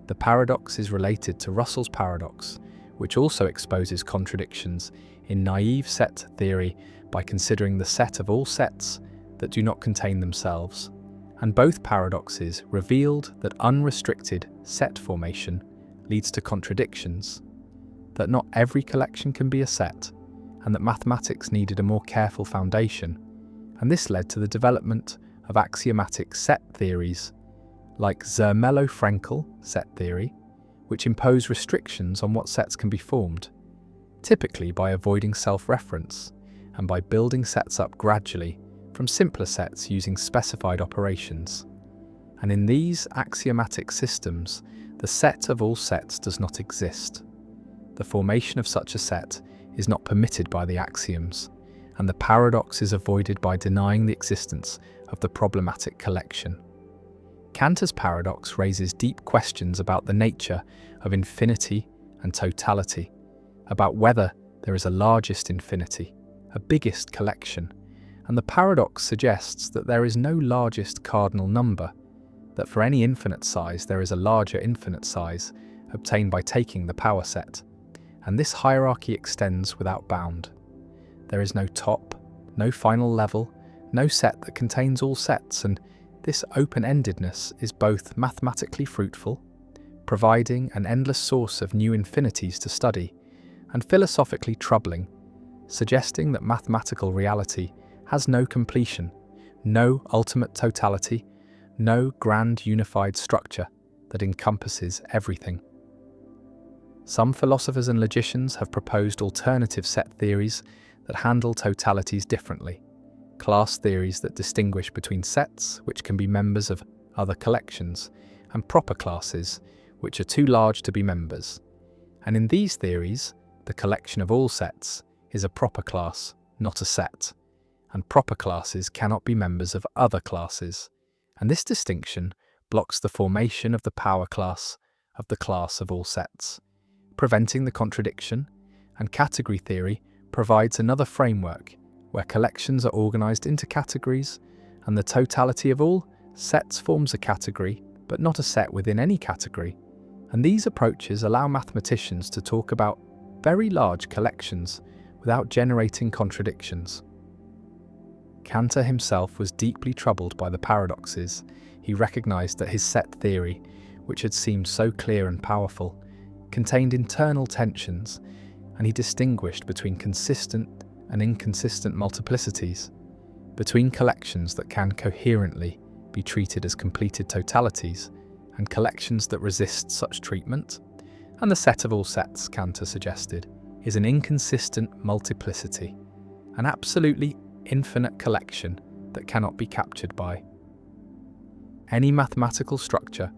The paradox is related to Russell's paradox, which also exposes contradictions in naive set theory by considering the set of all sets that do not contain themselves. And both paradoxes revealed that unrestricted set formation leads to contradictions, that not every collection can be a set, and that mathematics needed a more careful foundation, and this led to the development of axiomatic set theories like Zermelo-Fraenkel set theory, which impose restrictions on what sets can be formed, typically by avoiding self-reference and by building sets up gradually from simpler sets using specified operations. And in these axiomatic systems, the set of all sets does not exist. The formation of such a set is not permitted by the axioms, and the paradox is avoided by denying the existence of the problematic collection. Cantor's paradox raises deep questions about the nature of infinity and totality, about whether there is a largest infinity, a biggest collection, and the paradox suggests that there is no largest cardinal number, that for any infinite size there is a larger infinite size obtained by taking the power set, and this hierarchy extends without bound. There is no top, no final level, no set that contains all sets, and this open-endedness is both mathematically fruitful, providing an endless source of new infinities to study, and philosophically troubling, suggesting that mathematical reality has no completion, no ultimate totality, no grand unified structure that encompasses everything. Some philosophers and logicians have proposed alternative set theories that handle totalities differently, class theories that distinguish between sets, which can be members of other collections, and proper classes, which are too large to be members. And in these theories, the collection of all sets is a proper class, not a set, and proper classes cannot be members of other classes, and this distinction blocks the formation of the power class of the class of all sets, preventing the contradiction, and category theory provides another framework where collections are organized into categories, and the totality of all sets forms a category, but not a set within any category. And these approaches allow mathematicians to talk about very large collections without generating contradictions. Cantor himself was deeply troubled by the paradoxes. He recognized that his set theory, which had seemed so clear and powerful, contained internal tensions, and he distinguished between consistent and inconsistent multiplicities, between collections that can coherently be treated as completed totalities and collections that resist such treatment. And the set of all sets, Cantor suggested, is an inconsistent multiplicity, an absolutely infinite collection that cannot be captured by any mathematical structure,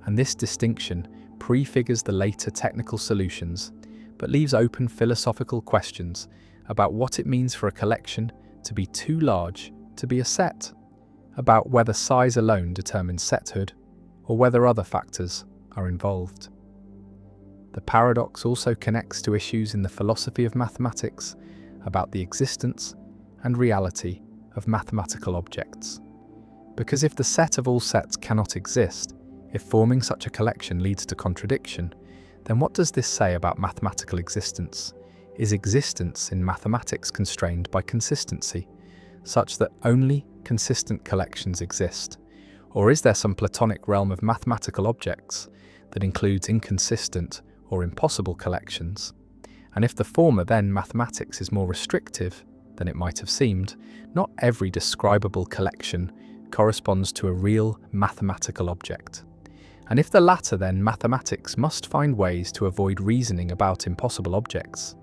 and this distinction prefigures the later technical solutions, but leaves open philosophical questions about what it means for a collection to be too large to be a set, about whether size alone determines sethood, or whether other factors are involved. The paradox also connects to issues in the philosophy of mathematics about the existence and reality of mathematical objects. Because if the set of all sets cannot exist, if forming such a collection leads to contradiction, then what does this say about mathematical existence? Is existence in mathematics constrained by consistency, such that only consistent collections exist? Or is there some Platonic realm of mathematical objects that includes inconsistent or impossible collections? And if the former, then mathematics is more restrictive than it might have seemed. Not every describable collection corresponds to a real mathematical object. And if the latter, then mathematics must find ways to avoid reasoning about impossible objects,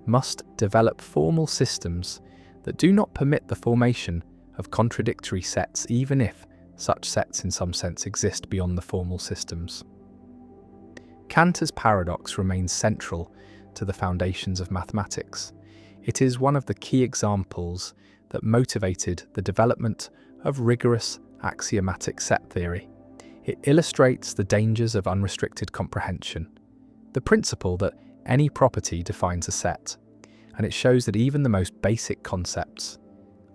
must develop formal systems that do not permit the formation of contradictory sets, even if such sets in some sense exist beyond the formal systems. Cantor's paradox remains central to the foundations of mathematics. It is one of the key examples that motivated the development of rigorous axiomatic set theory. It illustrates the dangers of unrestricted comprehension, the principle that any property defines a set, and it shows that even the most basic concepts,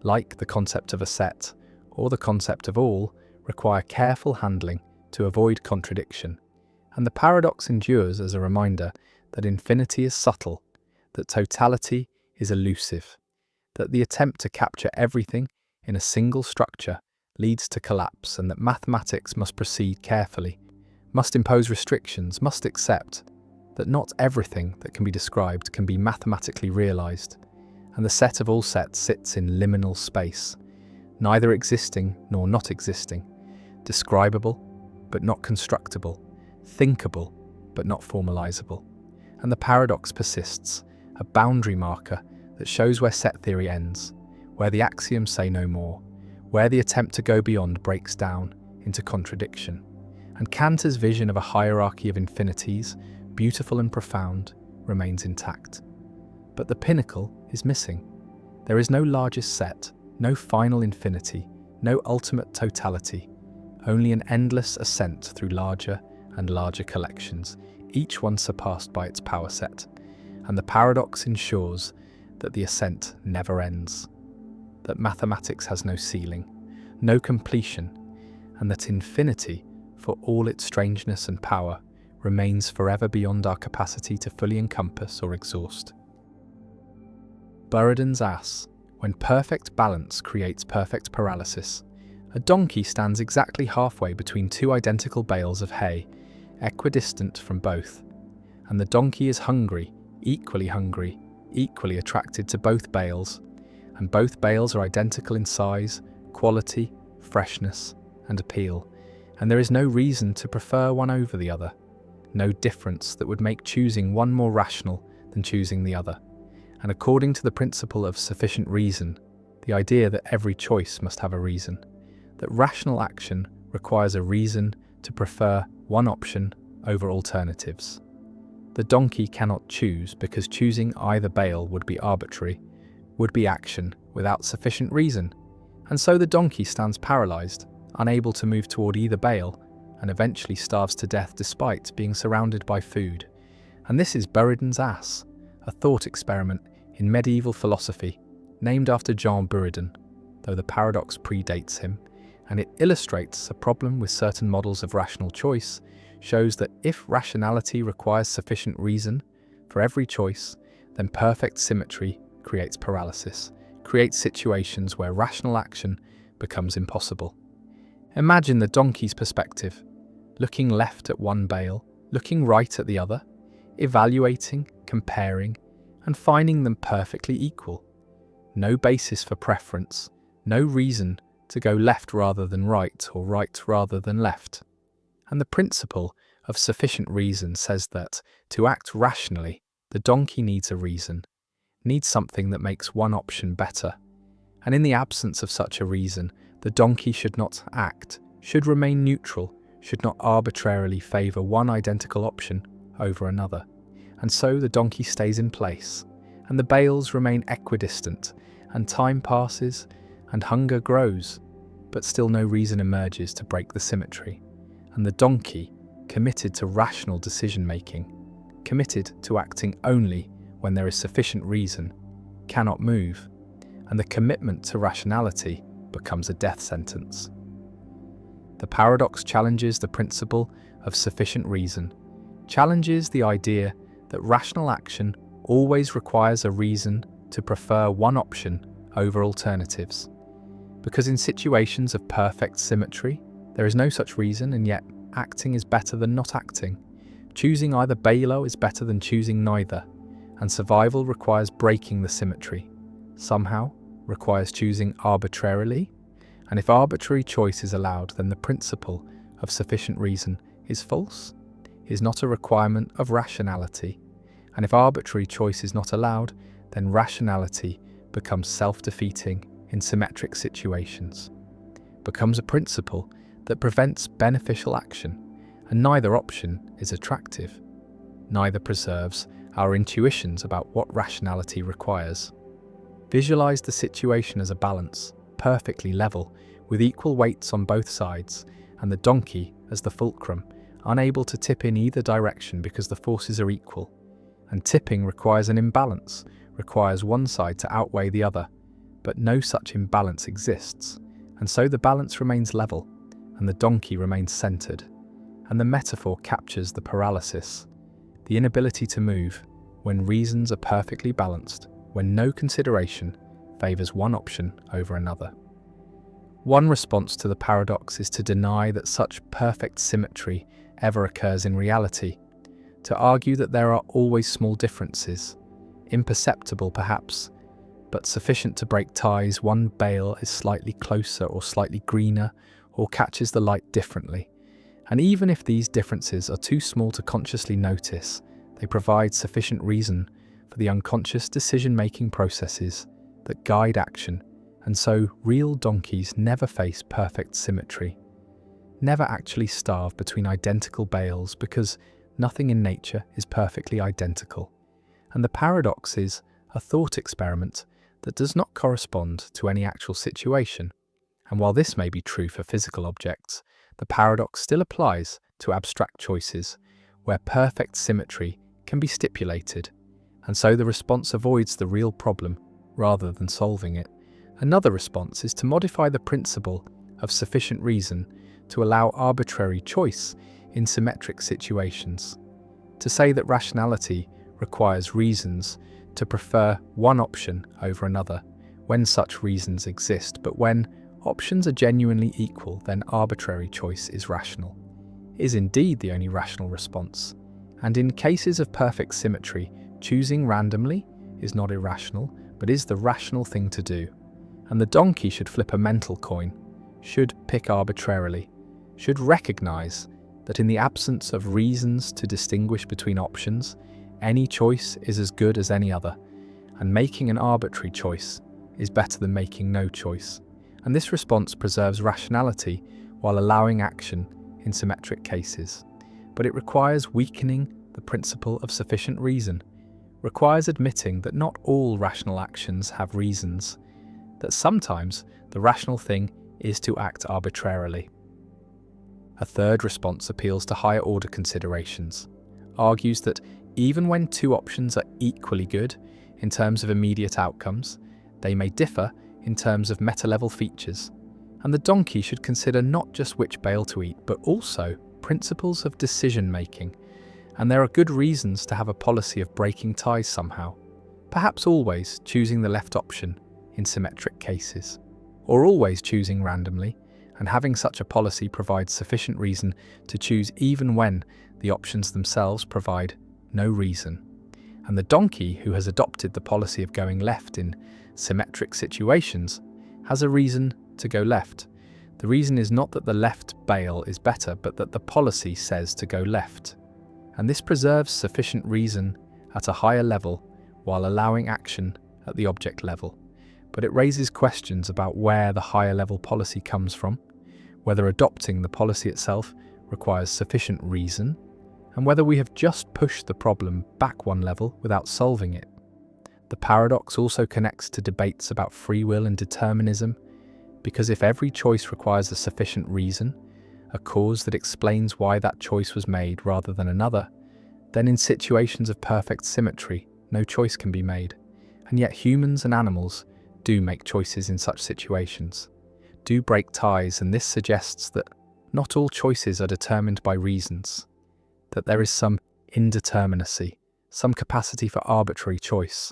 like the concept of a set or the concept of all, require careful handling to avoid contradiction. And the paradox endures as a reminder that infinity is subtle, that totality is elusive, that the attempt to capture everything in a single structure leads to collapse, and that mathematics must proceed carefully, must impose restrictions, must accept that not everything that can be described can be mathematically realized, and the set of all sets sits in liminal space, neither existing nor not existing, describable but not constructible, thinkable but not formalizable. And the paradox persists, a boundary marker that shows where set theory ends, where the axioms say no more, where the attempt to go beyond breaks down into contradiction. And Kantor's vision of a hierarchy of infinities, beautiful and profound, remains intact. But the pinnacle is missing. There is no largest set, no final infinity, no ultimate totality, only an endless ascent through larger and larger collections, each one surpassed by its power set. And the paradox ensures that the ascent never ends, that mathematics has no ceiling, no completion, and that infinity, for all its strangeness and power, remains forever beyond our capacity to fully encompass or exhaust. Buridan's ass. When perfect balance creates perfect paralysis, a donkey stands exactly halfway between two identical bales of hay, equidistant from both, and the donkey is hungry, equally attracted to both bales, and both bales are identical in size, quality, freshness, and appeal, and there is no reason to prefer one over the other, no difference that would make choosing one more rational than choosing the other. And according to the principle of sufficient reason, the idea that every choice must have a reason, that rational action requires a reason to prefer one option over alternatives. The donkey cannot choose because choosing either bale would be arbitrary, would be action without sufficient reason, and so the donkey stands paralyzed, unable to move toward either bale, and eventually starves to death despite being surrounded by food. And this is Buridan's ass, a thought experiment in medieval philosophy, named after Jean Buridan, though the paradox predates him, and it illustrates a problem with certain models of rational choice, shows that if rationality requires sufficient reason for every choice, then perfect symmetry creates paralysis, creates situations where rational action becomes impossible. Imagine the donkey's perspective, looking left at one bale, looking right at the other, evaluating, comparing, and finding them perfectly equal. No basis for preference, no reason to go left rather than right or right rather than left. And the principle of sufficient reason says that to act rationally, the donkey needs a reason, needs something that makes one option better. And in the absence of such a reason, the donkey should not act, should remain neutral, should not arbitrarily favour one identical option over another. And so the donkey stays in place, and the bales remain equidistant, and time passes, and hunger grows, but still no reason emerges to break the symmetry. And the donkey, committed to rational decision-making, committed to acting only when there is sufficient reason, cannot move, and the commitment to rationality becomes a death sentence. The paradox challenges the principle of sufficient reason, challenges the idea that rational action always requires a reason to prefer one option over alternatives. Because in situations of perfect symmetry, there is no such reason, and yet acting is better than not acting. Choosing either balo is better than choosing neither, and survival requires breaking the symmetry. Somehow requires choosing arbitrarily, and if arbitrary choice is allowed, then the principle of sufficient reason is false, is not a requirement of rationality. And if arbitrary choice is not allowed, then rationality becomes self-defeating in symmetric situations, becomes a principle that prevents beneficial action, and neither option is attractive. Neither preserves our intuitions about what rationality requires. Visualize the situation as a balance, perfectly level, with equal weights on both sides, and the donkey as the fulcrum, unable to tip in either direction because the forces are equal. And tipping requires an imbalance, requires one side to outweigh the other, but no such imbalance exists, and so the balance remains level, and the donkey remains centered. And the metaphor captures the paralysis, the inability to move, when reasons are perfectly balanced, when no consideration favors one option over another. One response to the paradox is to deny that such perfect symmetry ever occurs in reality, to argue that there are always small differences, imperceptible perhaps, but sufficient to break ties. One bale is slightly closer or slightly greener, or catches the light differently. And even if these differences are too small to consciously notice, they provide sufficient reason for the unconscious decision-making processes that guide action, and so real donkeys never face perfect symmetry. never actually starve between identical bales because nothing in nature is perfectly identical. And the paradox is a thought experiment that does not correspond to any actual situation. And while this may be true for physical objects, the paradox still applies to abstract choices, where perfect symmetry can be stipulated, and so the response avoids the real problem rather than solving it. Another response is to modify the principle of sufficient reason to allow arbitrary choice in symmetric situations. To say that rationality requires reasons to prefer one option over another when such reasons exist, but when options are genuinely equal, then arbitrary choice is rational, is indeed the only rational response. And in cases of perfect symmetry, choosing randomly is not irrational, but is the rational thing to do. And the donkey should flip a mental coin, should pick arbitrarily, should recognize that in the absence of reasons to distinguish between options, any choice is as good as any other, and making an arbitrary choice is better than making no choice. And this response preserves rationality while allowing action in symmetric cases. But it requires weakening the principle of sufficient reason, requires admitting that not all rational actions have reasons, that sometimes the rational thing is to act arbitrarily. A third response appeals to higher order considerations, argues that even when two options are equally good in terms of immediate outcomes, they may differ in terms of meta-level features, and the donkey should consider not just which bale to eat, but also principles of decision-making, and there are good reasons to have a policy of breaking ties somehow, perhaps always choosing the left option in symmetric cases, or always choosing randomly, and having such a policy provides sufficient reason to choose even when the options themselves provide no reason. And the donkey, who has adopted the policy of going left in symmetric situations, has a reason to go left. The reason is not that the left bale is better, but that the policy says to go left. And this preserves sufficient reason at a higher level while allowing action at the object level. But it raises questions about where the higher level policy comes from, whether adopting the policy itself requires sufficient reason, and whether we have just pushed the problem back one level without solving it. The paradox also connects to debates about free will and determinism, because if every choice requires a sufficient reason, a cause that explains why that choice was made rather than another, then in situations of perfect symmetry, no choice can be made. And yet humans and animals do make choices in such situations, do break ties, and this suggests that not all choices are determined by reasons, that there is some indeterminacy, some capacity for arbitrary choice,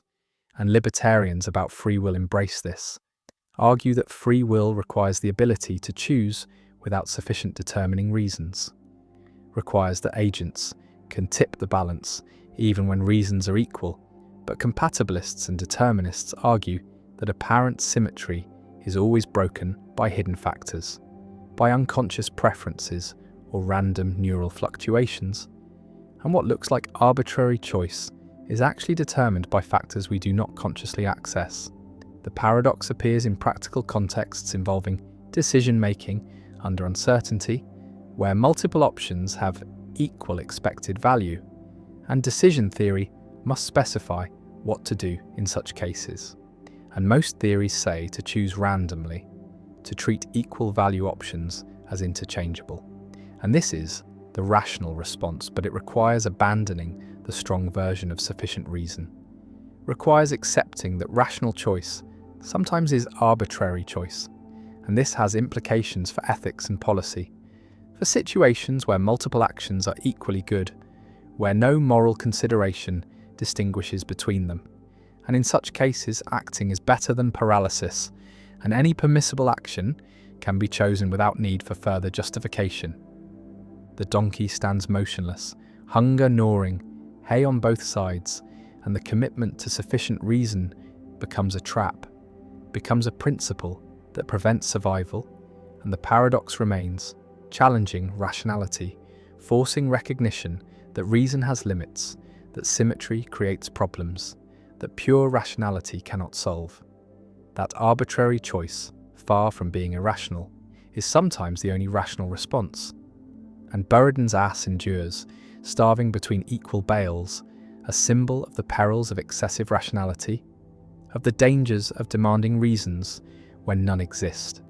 and libertarians about free will embrace this, argue that free will requires the ability to choose without sufficient determining reasons, requires that agents can tip the balance even when reasons are equal, but compatibilists and determinists argue that apparent symmetry is always broken by hidden factors, by unconscious preferences or random neural fluctuations, and what looks like arbitrary choice is actually determined by factors we do not consciously access. The paradox appears in practical contexts involving decision-making under uncertainty, where multiple options have equal expected value, and decision theory must specify what to do in such cases. And most theories say to choose randomly, to treat equal value options as interchangeable. And this is the rational response, but it requires abandoning the strong version of sufficient reason, requires accepting that rational choice sometimes is arbitrary choice, and this has implications for ethics and policy, for situations where multiple actions are equally good, where no moral consideration distinguishes between them. And in such cases, acting is better than paralysis, and any permissible action can be chosen without need for further justification. The donkey stands motionless, hunger gnawing, hay on both sides, and the commitment to sufficient reason becomes a trap, becomes a principle that prevents survival, and the paradox remains, challenging rationality, forcing recognition that reason has limits, that symmetry creates problems, that pure rationality cannot solve, that arbitrary choice, far from being irrational, is sometimes the only rational response. And Buridan's ass endures, starving between equal bales, a symbol of the perils of excessive rationality, of the dangers of demanding reasons when none exist.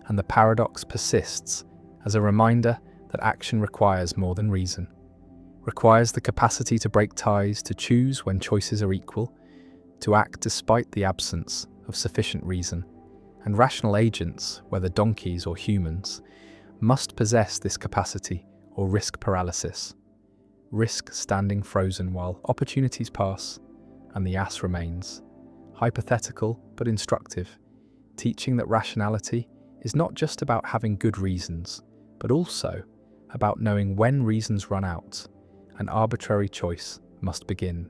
And the paradox persists as a reminder that action requires more than reason, requires the capacity to break ties, to choose when choices are equal, to act despite the absence of sufficient reason. And rational agents, whether donkeys or humans, must possess this capacity or risk paralysis. Risk standing frozen while opportunities pass and the ass remains. Hypothetical but instructive, teaching that rationality is not just about having good reasons, but also about knowing when reasons run out and arbitrary choice must begin.